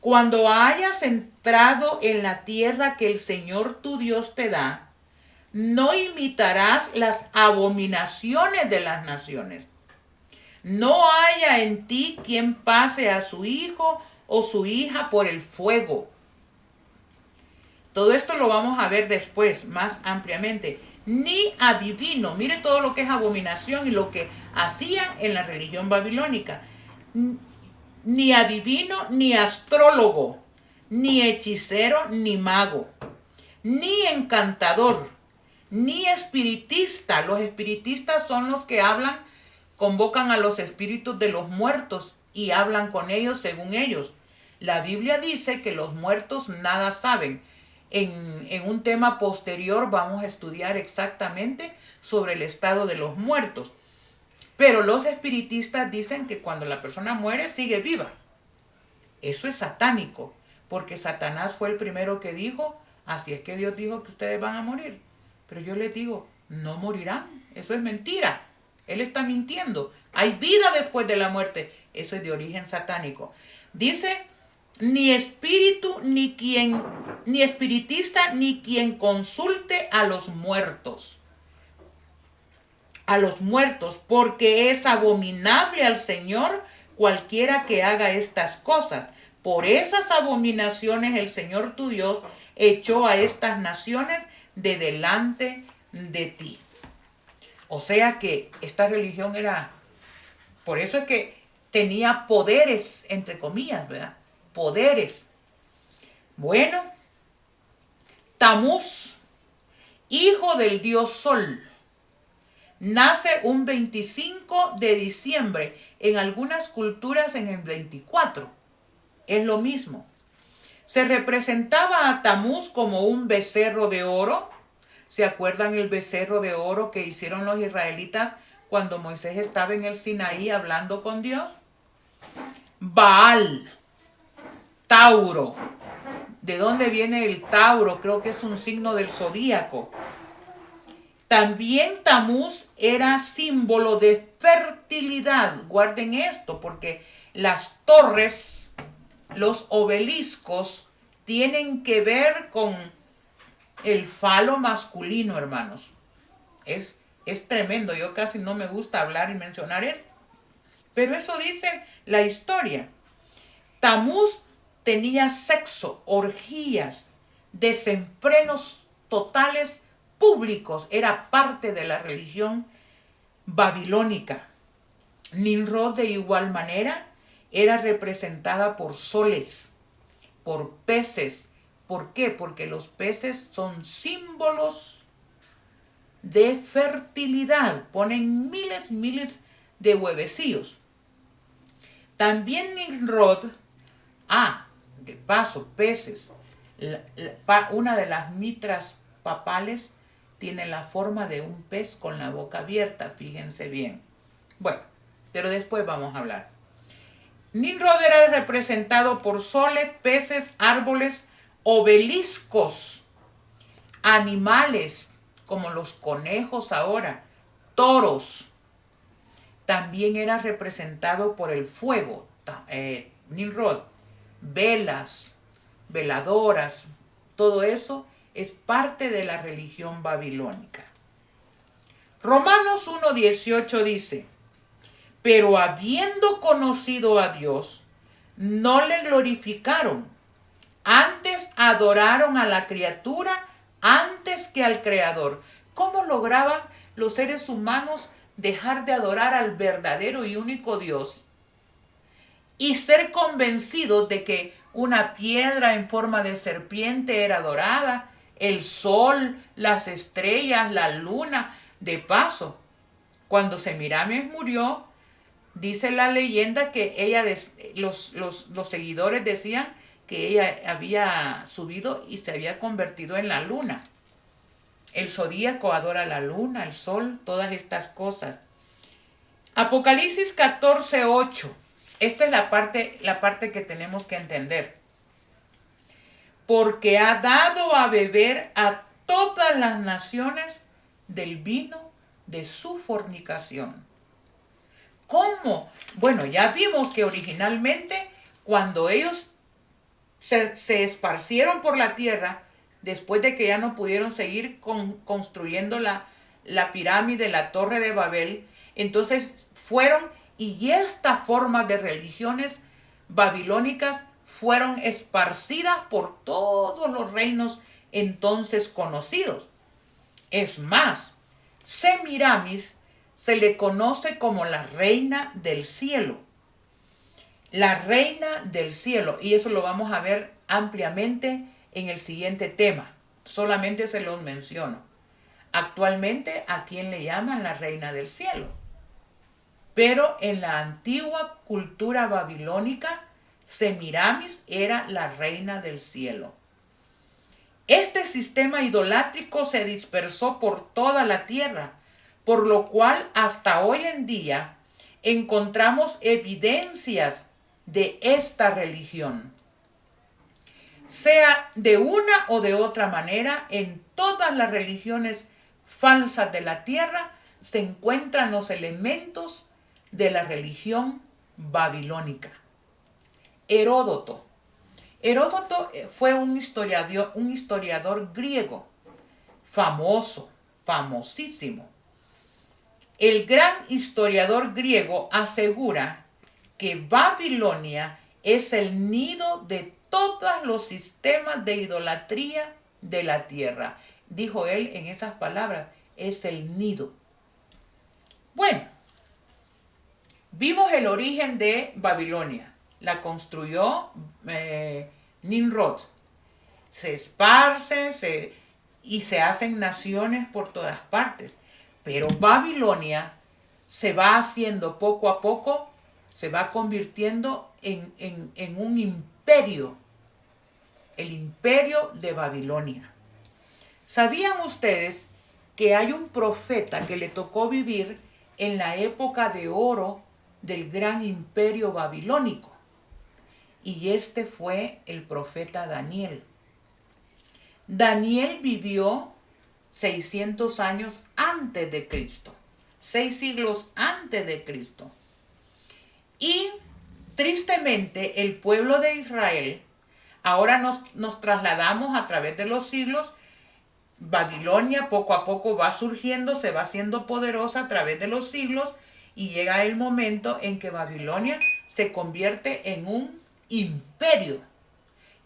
cuando hayas entrado en la tierra que el Señor tu Dios te da, no imitarás las abominaciones de las naciones. No haya en ti quien pase a su hijo o su hija por el fuego. Todo esto lo vamos a ver después, más ampliamente. Ni adivino, mire todo lo que es abominación y lo que hacían en la religión babilónica. Ni adivino, ni astrólogo, ni hechicero, ni mago, ni encantador, ni espiritista. Los espiritistas son los que hablan, convocan a los espíritus de los muertos y hablan con ellos según ellos. La Biblia dice que los muertos nada saben. En un tema posterior vamos a estudiar exactamente sobre el estado de los muertos. Pero los espiritistas dicen que cuando la persona muere sigue viva. Eso es satánico, porque Satanás fue el primero que dijo: así es que Dios dijo que ustedes van a morir. Pero yo les digo, no morirán, eso es mentira. Él está mintiendo. Hay vida después de la muerte. Eso es de origen satánico. Dice: ni espíritu, ni espiritista, ni quien consulte a los muertos. A los muertos, porque es abominable al Señor cualquiera que haga estas cosas. Por esas abominaciones el Señor tu Dios echó a estas naciones de delante de ti. O sea que esta religión era, por eso es que tenía poderes, entre comillas, ¿verdad? Poderes. Bueno, Tamuz, hijo del dios Sol, nace un 25 de diciembre, en algunas culturas en el 24. Es lo mismo. Se representaba a Tamuz como un becerro de oro. ¿Se acuerdan el becerro de oro que hicieron los israelitas cuando Moisés estaba en el Sinaí hablando con Dios? Baal, Tauro. ¿De dónde viene el Tauro? Creo que es un signo del zodíaco. También Tamuz era símbolo de fertilidad. Guarden esto, porque las torres, los obeliscos, tienen que ver con el falo masculino, hermanos. Es tremendo. Yo casi no me gusta hablar y mencionar esto, pero eso dice la historia. Tamuz tenía sexo, orgías, desenfrenos totales públicos. Era parte de la religión babilónica. Nimrod, de igual manera, era representada por soles, por peces. ¿Por qué? Porque los peces son símbolos de fertilidad. Ponen miles de huevecillos. También Nimrod, de paso, peces. Una de las mitras papales tiene la forma de un pez con la boca abierta, fíjense bien. Bueno, pero después vamos a hablar. Nimrod era representado por soles, peces, árboles, obeliscos, animales como los conejos ahora, toros. También era representado por el fuego, Nimrod, velas, veladoras, todo eso es parte de la religión babilónica. Romanos 1:18 dice, pero habiendo conocido a Dios, no le glorificaron, antes adoraron a la criatura antes que al Creador. ¿Cómo lograban los seres humanos dejar de adorar al verdadero y único Dios y ser convencidos de que una piedra en forma de serpiente era adorada, el sol, las estrellas, la luna? De paso, cuando Semiramis murió, dice la leyenda que los seguidores decían que ella había subido y se había convertido en la luna. El zodíaco adora la luna, el sol, todas estas cosas. Apocalipsis 14:8. Esta es la parte que tenemos que entender. Porque ha dado a beber a todas las naciones del vino de su fornicación. ¿Cómo? Bueno, ya vimos que originalmente cuando ellos se esparcieron por la tierra, después de que ya no pudieron seguir construyendo la pirámide, la torre de Babel, entonces fueron, y estas formas de religiones babilónicas fueron esparcidas por todos los reinos entonces conocidos. Es más, Semiramis se le conoce como la reina del cielo. La reina del cielo. Y eso lo vamos a ver ampliamente en el siguiente tema. Solamente se los menciono. Actualmente, ¿a quién le llaman la reina del cielo? Pero en la antigua cultura babilónica, Semiramis era la reina del cielo. Este sistema idolátrico se dispersó por toda la tierra, por lo cual hasta hoy en día encontramos evidencias de esta religión. Sea de una o de otra manera, en todas las religiones falsas de la tierra se encuentran los elementos de la religión babilónica. Heródoto fue un historiador griego, famosísimo. El gran historiador griego asegura que Babilonia es el nido de todos los sistemas de idolatría de la tierra. Dijo él en esas palabras, es el nido. Bueno, vimos el origen de Babilonia. La construyó Nimrod. Se esparce y se hacen naciones por todas partes. Pero Babilonia se va haciendo poco a poco, se va convirtiendo en un imperio, el imperio de Babilonia. ¿Sabían ustedes que hay un profeta que le tocó vivir en la época de oro del gran imperio babilónico? Y este fue el profeta Daniel. Daniel vivió 600 años antes de Cristo, 6 siglos antes de Cristo. Y tristemente el pueblo de Israel, ahora nos trasladamos a través de los siglos. Babilonia poco a poco va surgiendo, se va haciendo poderosa a través de los siglos y llega el momento en que Babilonia se convierte en un imperio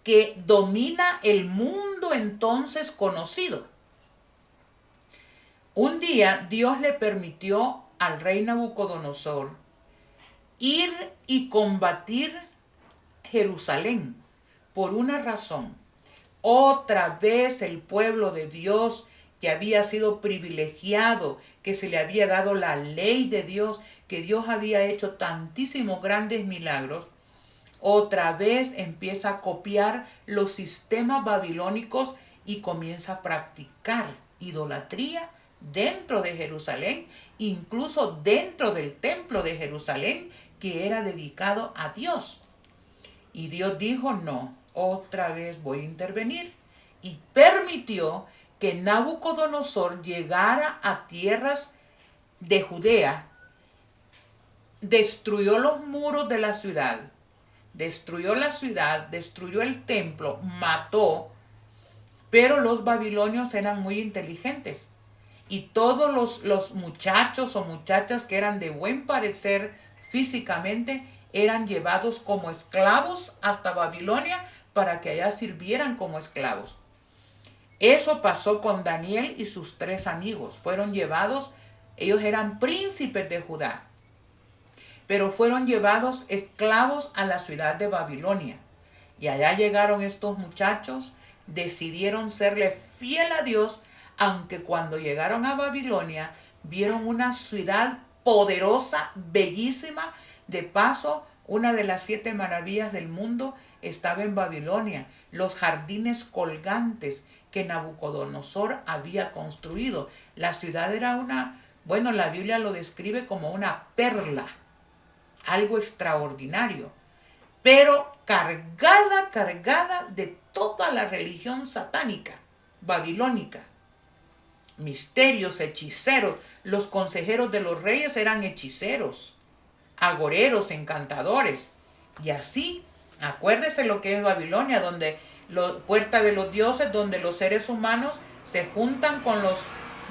que domina el mundo entonces conocido. Un día Dios le permitió al rey Nabucodonosor ir y combatir Jerusalén por una razón. Otra vez el pueblo de Dios, que había sido privilegiado, que se le había dado la ley de Dios, que Dios había hecho tantísimos grandes milagros, otra vez empieza a copiar los sistemas babilónicos y comienza a practicar idolatría dentro de Jerusalén, incluso dentro del templo de Jerusalén, que era dedicado a Dios. Y Dios dijo, no, otra vez voy a intervenir. Y permitió que Nabucodonosor llegara a tierras de Judea, destruyó los muros de la ciudad, destruyó el templo, mató, pero los babilonios eran muy inteligentes. Y todos los muchachos o muchachas que eran de buen parecer físicamente eran llevados como esclavos hasta Babilonia para que allá sirvieran como esclavos. Eso pasó con Daniel y sus 3 amigos. Fueron llevados, ellos eran príncipes de Judá, pero fueron llevados esclavos a la ciudad de Babilonia. Y allá llegaron estos muchachos, decidieron serle fiel a Dios, aunque cuando llegaron a Babilonia vieron una ciudad poderosa, bellísima. De paso, una de las 7 maravillas del mundo estaba en Babilonia, los jardines colgantes que Nabucodonosor había construido. La ciudad era la Biblia lo describe como una perla, algo extraordinario, pero cargada de toda la religión satánica, babilónica. Misterios, hechiceros, los consejeros de los reyes eran hechiceros, agoreros, encantadores. Y así, acuérdese lo que es Babilonia, donde puerta de los dioses, donde los seres humanos se juntan con los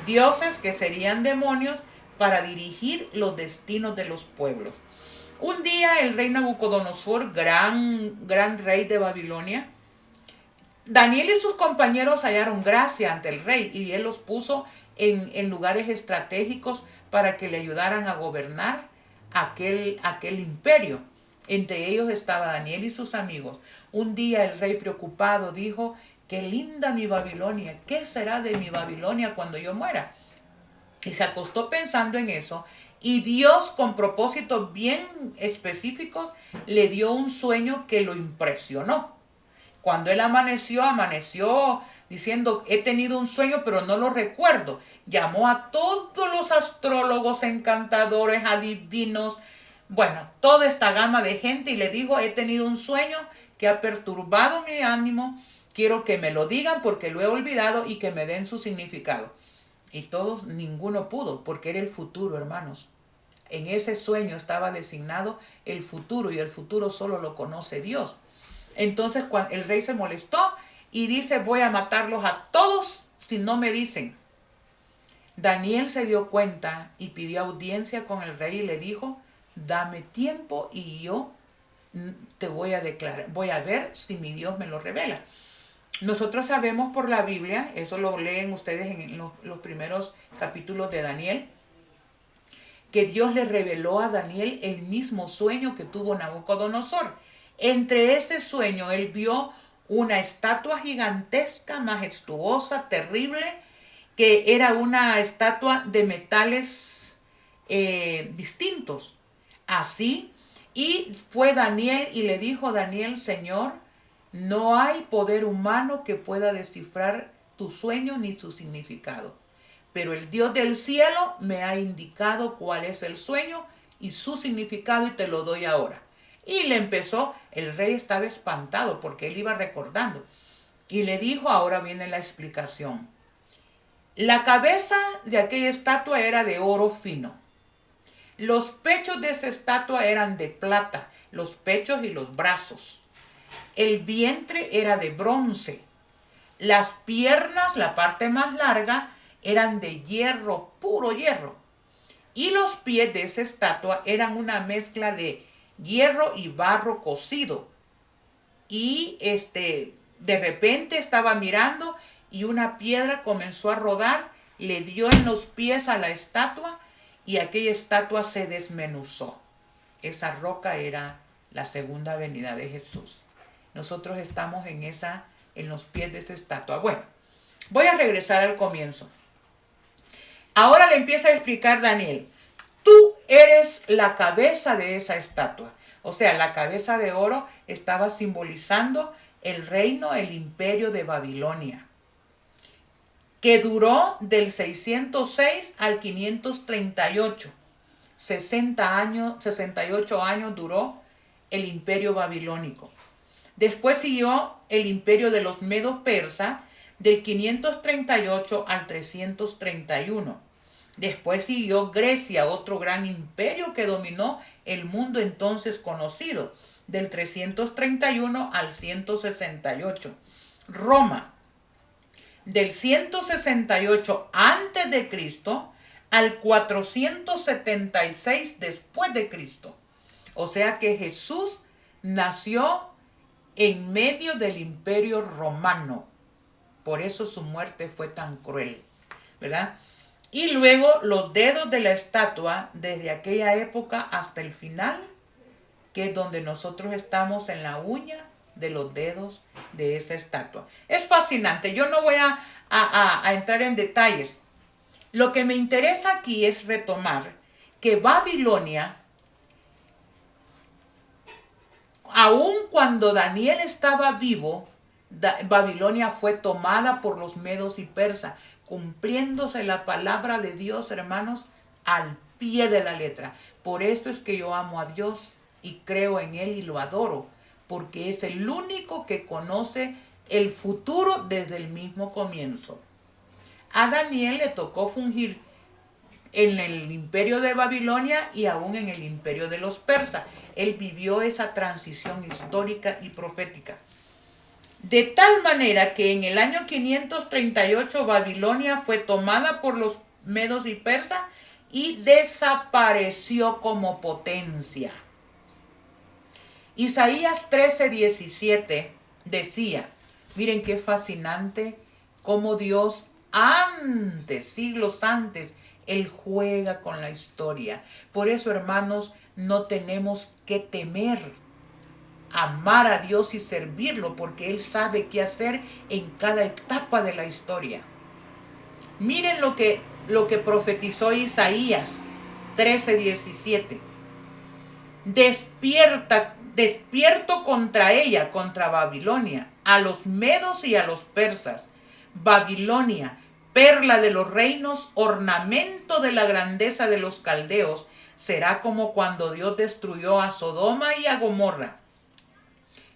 dioses, que serían demonios, para dirigir los destinos de los pueblos. Un día el rey Nabucodonosor, gran rey de Babilonia, Daniel y sus compañeros hallaron gracia ante el rey y él los puso en lugares estratégicos para que le ayudaran a gobernar aquel imperio. Entre ellos estaba Daniel y sus amigos. Un día el rey preocupado dijo, qué linda mi Babilonia, ¿qué será de mi Babilonia cuando yo muera? Y se acostó pensando en eso, y Dios, con propósitos bien específicos, le dio un sueño que lo impresionó. Cuando él amaneció diciendo, he tenido un sueño, pero no lo recuerdo. Llamó a todos los astrólogos, encantadores, adivinos, toda esta gama de gente, y le dijo, he tenido un sueño que ha perturbado mi ánimo, quiero que me lo digan porque lo he olvidado y que me den su significado. Y todos, ninguno pudo, porque era el futuro, hermanos. En ese sueño estaba designado el futuro, y el futuro solo lo conoce Dios. Entonces el rey se molestó y dice, voy a matarlos a todos si no me dicen. Daniel se dio cuenta y pidió audiencia con el rey y le dijo, dame tiempo y yo te voy a declarar, voy a ver si mi Dios me lo revela. Nosotros sabemos por la Biblia, eso lo leen ustedes en los primeros capítulos de Daniel, que Dios le reveló a Daniel el mismo sueño que tuvo Nabucodonosor. Entre ese sueño él vio una estatua gigantesca, majestuosa, terrible, que era una estatua de metales distintos. Así, y fue Daniel y le dijo Daniel, Señor, no hay poder humano que pueda descifrar tu sueño ni su significado. Pero el Dios del cielo me ha indicado cuál es el sueño y su significado y te lo doy ahora. Y le empezó, el rey estaba espantado porque él iba recordando. Y le dijo, ahora viene la explicación. La cabeza de aquella estatua era de oro fino. Los pechos de esa estatua eran de plata, los pechos y los brazos. El vientre era de bronce. Las piernas, la parte más larga, eran de hierro, puro hierro. Y los pies de esa estatua eran una mezcla de hierro y barro cocido. Y de repente estaba mirando y una piedra comenzó a rodar, le dio en los pies a la estatua y aquella estatua se desmenuzó. Esa roca era la segunda venida de Jesús. Nosotros estamos en los pies de esa estatua. Bueno, voy a regresar al comienzo. Ahora le empieza a explicar Daniel, tú eres la cabeza de esa estatua. O sea, la cabeza de oro estaba simbolizando el reino, el imperio de Babilonia, que duró del 606 al 538. 68 años duró el imperio babilónico. Después siguió el imperio de los medos persas del 538 al 331. Después siguió Grecia, otro gran imperio que dominó el mundo entonces conocido, del 331 al 168. Roma, del 168 antes de Cristo al 476 después de Cristo. O sea que Jesús nació en medio del imperio romano. Por eso su muerte fue tan cruel, ¿verdad? Y luego los dedos de la estatua desde aquella época hasta el final, que es donde nosotros estamos en la uña de los dedos de esa estatua. Es fascinante. Yo no voy a entrar en detalles. Lo que me interesa aquí es retomar que Babilonia, aun cuando Daniel estaba vivo, Babilonia fue tomada por los medos y persas, cumpliéndose la palabra de Dios, hermanos, al pie de la letra. Por esto es que yo amo a Dios y creo en Él y lo adoro, porque es el único que conoce el futuro desde el mismo comienzo. A Daniel le tocó fungir en el imperio de Babilonia y aún en el imperio de los persas. Él vivió esa transición histórica y profética. De tal manera que en el año 538 Babilonia fue tomada por los medos y persas y desapareció como potencia. Isaías 13:17 decía, miren qué fascinante cómo Dios antes, siglos antes, Él juega con la historia. Por eso, hermanos, no tenemos que temer amar a Dios y servirlo, porque Él sabe qué hacer en cada etapa de la historia. Miren lo que profetizó Isaías 13:17. Despierto contra ella, contra Babilonia, a los medos y a los persas. Babilonia, perla de los reinos, ornamento de la grandeza de los caldeos, será como cuando Dios destruyó a Sodoma y a Gomorra.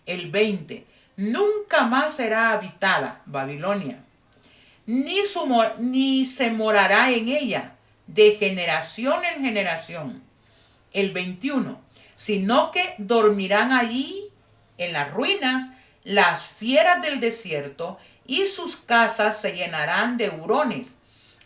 El 20. Nunca más será habitada Babilonia, ni se morará en ella, de generación en generación. El 21. Sino que dormirán allí, en las ruinas, las fieras del desierto, y sus casas se llenarán de hurones.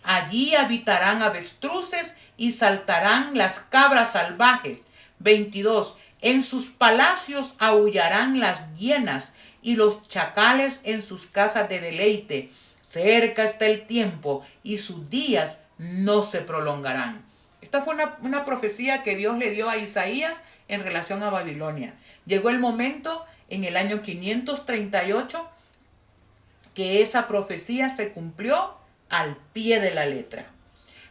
Allí habitarán avestruces y saltarán las cabras salvajes. 22. En sus palacios aullarán las hienas y los chacales en sus casas de deleite. Cerca está el tiempo y sus días no se prolongarán. Esta fue una profecía que Dios le dio a Isaías en relación a Babilonia. Llegó el momento en el año 538 que esa profecía se cumplió al pie de la letra.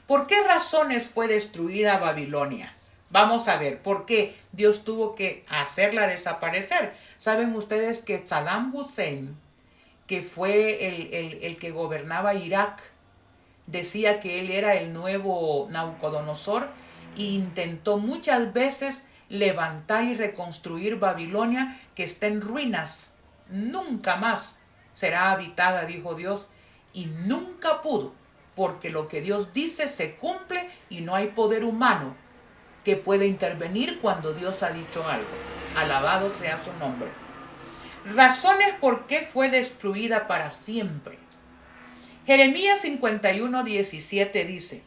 ¿Por qué razones fue destruida Babilonia? Vamos a ver por qué Dios tuvo que hacerla desaparecer. Saben ustedes que Saddam Hussein, que fue el que gobernaba Irak, decía que él era el nuevo Nabucodonosor e intentó muchas veces levantar y reconstruir Babilonia, que está en ruinas. Nunca más será habitada, dijo Dios, y nunca pudo, porque lo que Dios dice se cumple y no hay poder humano que pueda intervenir cuando Dios ha dicho algo. Alabado sea su nombre. Razones por qué fue destruida para siempre. Jeremías 51:17 dice,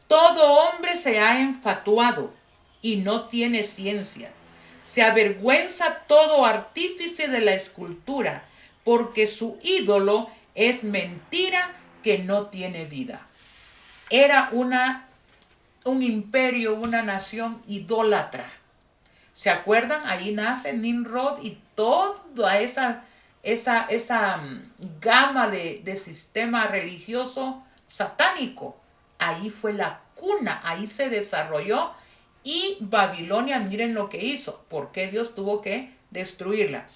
todo hombre se ha enfatuado y no tiene ciencia. Se avergüenza todo artífice de la escultura, porque su ídolo es mentira que no tiene vida. Era un imperio, una nación idólatra. ¿Se acuerdan? Ahí nace Nimrod y toda esa gama de sistema religioso satánico. Ahí fue la cuna, ahí se desarrolló Y Babilonia, miren lo que hizo, por qué Dios tuvo que destruirla.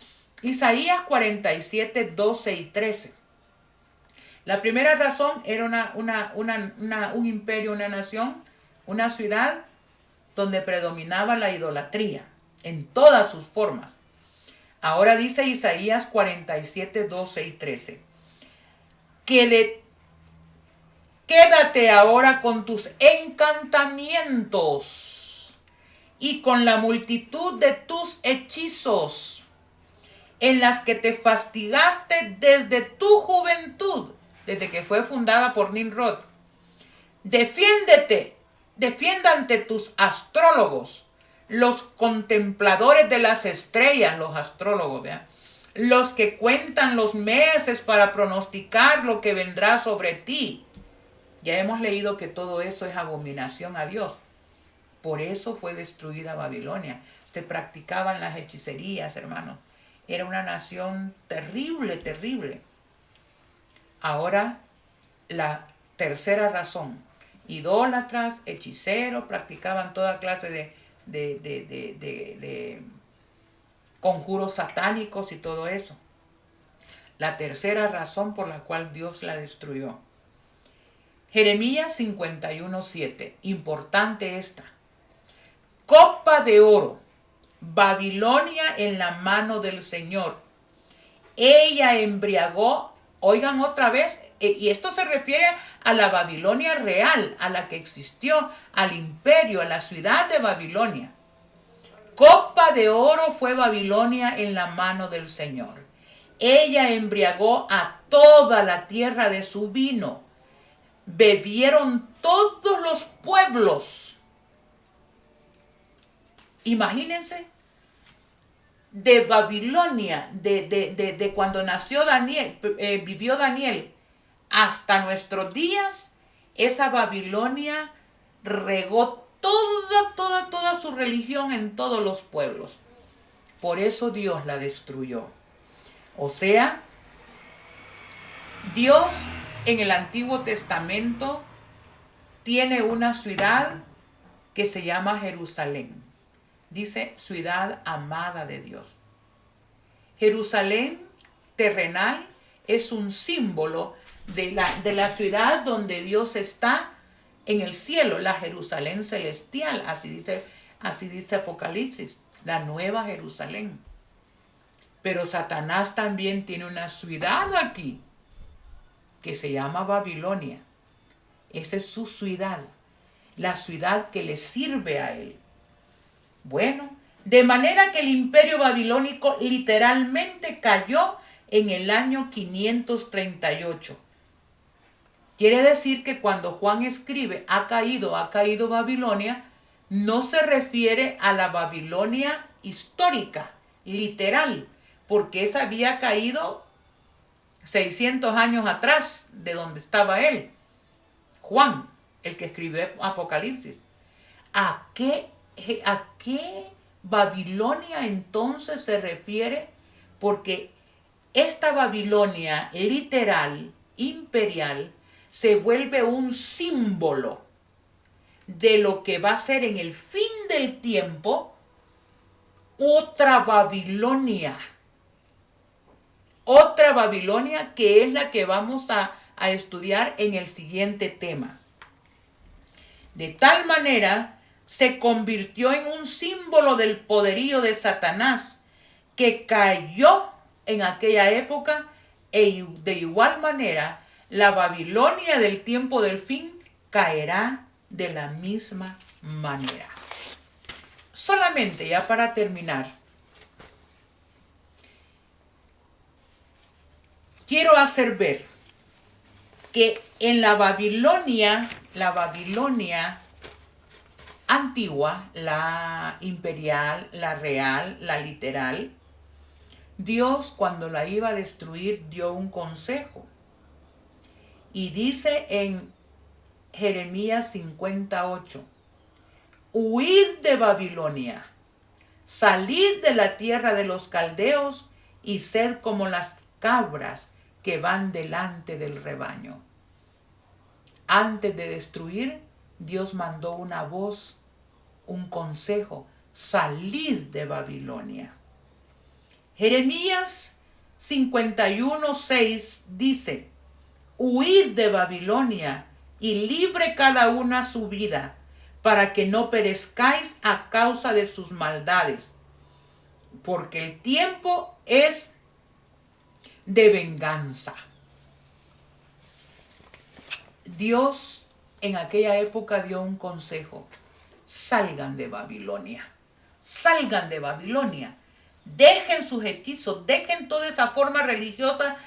Isaías 47, 12 y 13. La primera razón era un imperio, una nación, una ciudad donde predominaba la idolatría en todas sus formas. Ahora dice Isaías 47, 12 y 13. Quédate ahora con tus encantamientos y con la multitud de tus hechizos, en las que te fastigaste desde tu juventud, desde que fue fundada por Nimrod. Defienda ante tus astrólogos, los contempladores de las estrellas, los astrólogos, ¿verdad? Los que cuentan los meses para pronosticar lo que vendrá sobre ti. Ya hemos leído que todo eso es abominación a Dios. Por eso fue destruida Babilonia. Se practicaban las hechicerías, hermanos. Era una nación terrible, terrible. Ahora, la tercera razón. Idólatras, hechiceros, practicaban toda clase de conjuros satánicos y todo eso. La tercera razón por la cual Dios la destruyó. Jeremías 51:7. Importante esta. Copa de oro. Babilonia en la mano del Señor. Ella embriagó, oigan otra vez, y esto se refiere a la Babilonia real, a la que existió, al imperio, a la ciudad de Babilonia. Copa de oro fue Babilonia en la mano del Señor. Ella embriagó a toda la tierra de su vino. Bebieron todos los pueblos. Imagínense, de Babilonia, de cuando nació Daniel, vivió Daniel, hasta nuestros días, esa Babilonia regó toda su religión en todos los pueblos. Por eso Dios la destruyó. O sea, Dios en el Antiguo Testamento tiene una ciudad que se llama Jerusalén. Dice ciudad amada de Dios. Jerusalén terrenal es un símbolo de la ciudad donde Dios está en el cielo, la Jerusalén celestial, así dice Apocalipsis, la nueva Jerusalén. Pero Satanás también tiene una ciudad aquí que se llama Babilonia. Esa es su ciudad, la ciudad que le sirve a él. Bueno, de manera que el imperio babilónico literalmente cayó en el año 538. Quiere decir que cuando Juan escribe ha caído Babilonia, no se refiere a la Babilonia histórica, literal, porque esa había caído 600 años atrás de donde estaba él, Juan, el que escribió Apocalipsis. ¿A qué Babilonia entonces se refiere? Porque esta Babilonia literal, imperial, se vuelve un símbolo de lo que va a ser en el fin del tiempo otra Babilonia que es la que vamos a estudiar en el siguiente tema. De tal manera se convirtió en un símbolo del poderío de Satanás que cayó en aquella época, e de igual manera la Babilonia del tiempo del fin caerá de la misma manera. Solamente ya para terminar, quiero hacer ver que en la Babilonia antigua, la imperial, la real, la literal, Dios cuando la iba a destruir dio un consejo. Y dice en Jeremías 58, huid de Babilonia, salid de la tierra de los caldeos y sed como las cabras que van delante del rebaño. Antes de destruir, Dios mandó una voz un consejo: salir de Babilonia. Jeremías 51:6 dice: huid de Babilonia y libre cada una su vida, para que no perezcáis a causa de sus maldades, porque el tiempo es de venganza. Dios en aquella época dio un consejo: salgan de Babilonia, salgan de Babilonia, dejen sus hechizos, dejen toda esa forma religiosa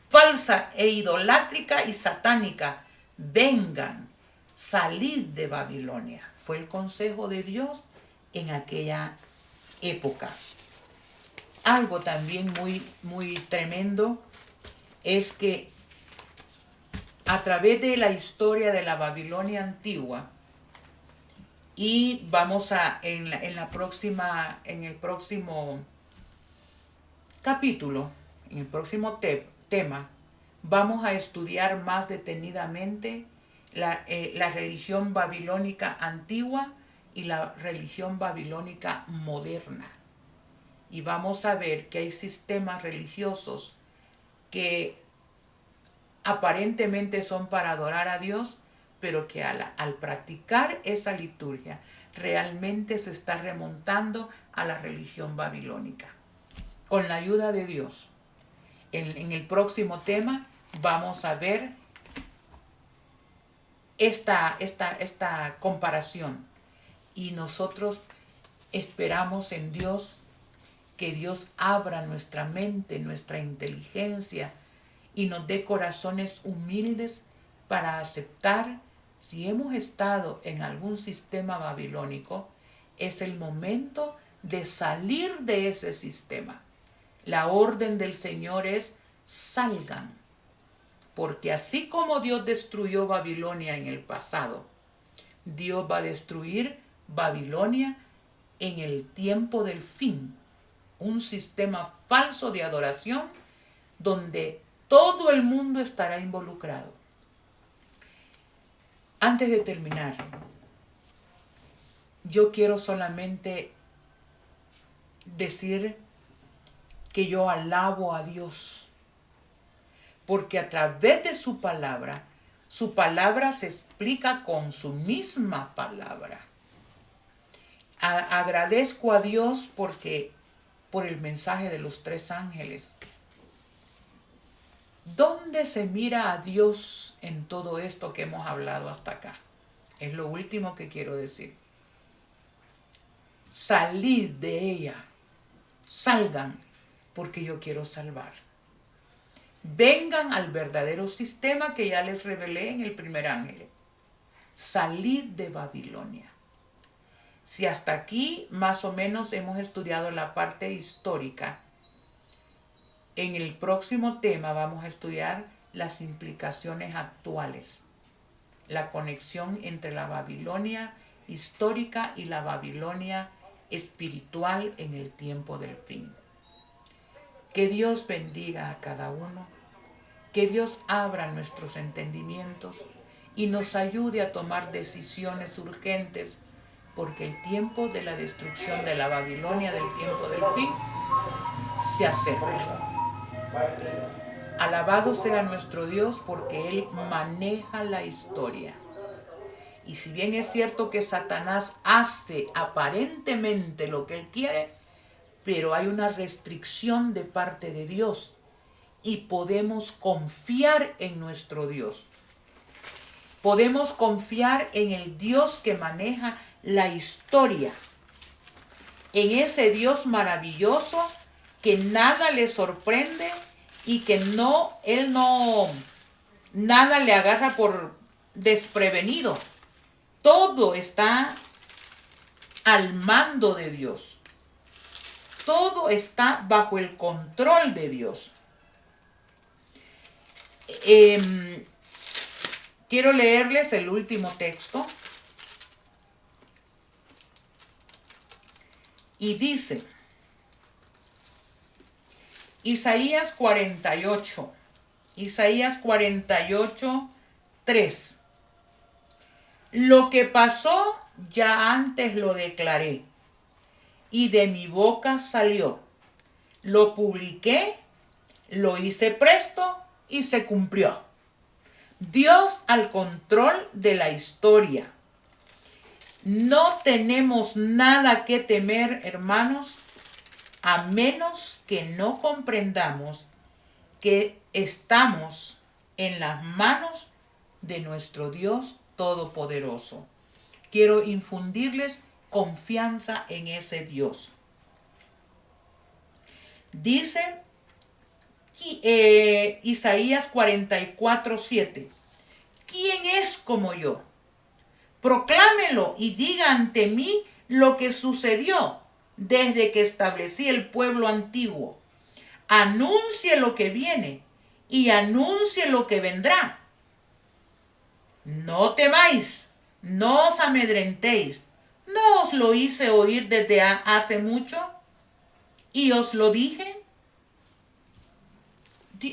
falsa e idolátrica y satánica, vengan, salid de Babilonia. Fue el consejo de Dios en aquella época. Algo también muy tremendo es que a través de la historia de la Babilonia antigua, y vamos a en el próximo capítulo, en el próximo tema, vamos a estudiar más detenidamente la religión babilónica antigua y la religión babilónica moderna. Y vamos a ver que hay sistemas religiosos que aparentemente son para adorar a Dios, pero que al practicar esa liturgia realmente se está remontando a la religión babilónica. Con la ayuda de Dios, en el próximo tema vamos a ver esta comparación, y nosotros esperamos en Dios que Dios abra nuestra mente, nuestra inteligencia, y nos dé corazones humildes para aceptar si hemos estado en algún sistema babilónico. Es el momento de salir de ese sistema. La orden del Señor es: salgan, porque así como Dios destruyó Babilonia en el pasado, Dios va a destruir Babilonia en el tiempo del fin. Un sistema falso de adoración donde todo el mundo estará involucrado. Antes de terminar, yo quiero solamente decir que yo alabo a Dios, porque a través de su palabra se explica con su misma palabra. Agradezco a Dios por el mensaje de los 3 ángeles. ¿Dónde se mira a Dios en todo esto que hemos hablado hasta acá? Es lo último que quiero decir. Salid de ella, salgan, porque yo quiero salvar. Vengan al verdadero sistema que ya les revelé en el primer ángel. Salid de Babilonia. Si hasta aquí más o menos hemos estudiado la parte histórica, en el próximo tema vamos a estudiar las implicaciones actuales, la conexión entre la Babilonia histórica y la Babilonia espiritual en el tiempo del fin. Que Dios bendiga a cada uno, que Dios abra nuestros entendimientos y nos ayude a tomar decisiones urgentes, porque el tiempo de la destrucción de la Babilonia del tiempo del fin se acerca. Alabado sea nuestro Dios, porque Él maneja la historia. Y si bien es cierto que Satanás hace aparentemente lo que él quiere, pero hay una restricción de parte de Dios y podemos confiar en nuestro Dios. Podemos confiar en el Dios que maneja la historia, en ese Dios maravilloso que nada le sorprende y que nada le agarra por desprevenido. Todo está al mando de Dios. Todo está bajo el control de Dios. Quiero leerles el último texto. Y dice, Isaías 48, 3. Lo que pasó ya antes lo declaré, y de mi boca salió. Lo publiqué, lo hice presto y se cumplió. Dios al control de la historia. No tenemos nada que temer, hermanos, a menos que no comprendamos que estamos en las manos de nuestro Dios Todopoderoso. Quiero infundirles confianza en ese Dios. Dice Isaías 44:7. ¿Quién es como yo? Proclámelo y diga ante mí lo que sucedió desde que establecí el pueblo antiguo. Anuncie lo que viene y anuncie lo que vendrá. No temáis, no os amedrentéis. ¿No os lo hice oír desde hace mucho? ¿Y os lo dije?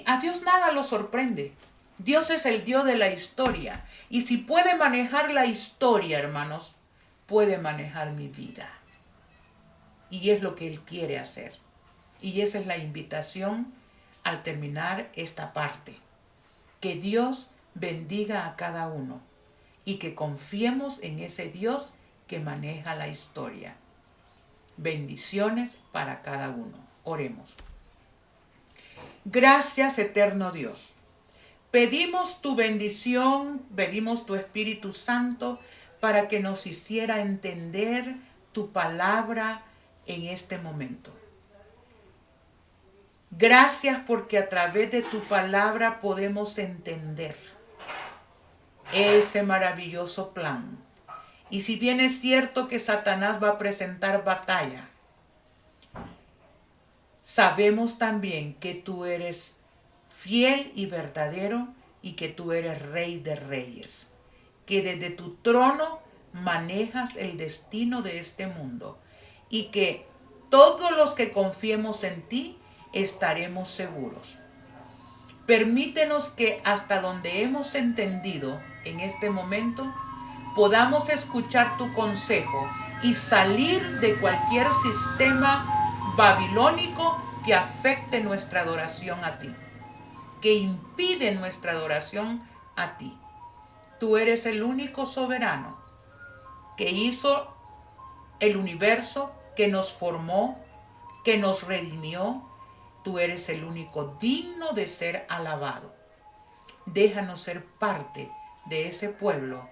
A Dios nada lo sorprende. Dios es el Dios de la historia. Y si puede manejar la historia, hermanos, puede manejar mi vida. Y es lo que Él quiere hacer. Y esa es la invitación al terminar esta parte. Que Dios bendiga a cada uno y que confiemos en ese Dios que maneja la historia. Bendiciones para cada uno. Oremos. Gracias, eterno Dios. Pedimos tu bendición, pedimos tu Espíritu Santo para que nos hiciera entender tu palabra en este momento. Gracias porque a través de tu palabra podemos entender ese maravilloso plan. Y si bien es cierto que Satanás va a presentar batalla, sabemos también que tú eres fiel y verdadero y que tú eres Rey de Reyes, que desde tu trono manejas el destino de este mundo y que todos los que confiemos en ti estaremos seguros. Permítenos que hasta donde hemos entendido en este momento podamos escuchar tu consejo y salir de cualquier sistema babilónico que afecte nuestra adoración a ti, que impide nuestra adoración a ti. Tú eres el único soberano que hizo el universo, que nos formó, que nos redimió. Tú eres el único digno de ser alabado. Déjanos ser parte de ese pueblo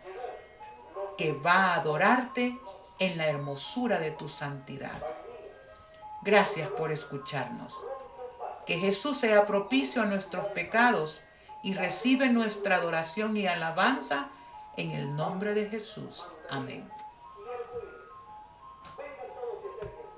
que va a adorarte en la hermosura de tu santidad. Gracias por escucharnos. Que Jesús sea propicio a nuestros pecados y recibe nuestra adoración y alabanza en el nombre de Jesús. Amén.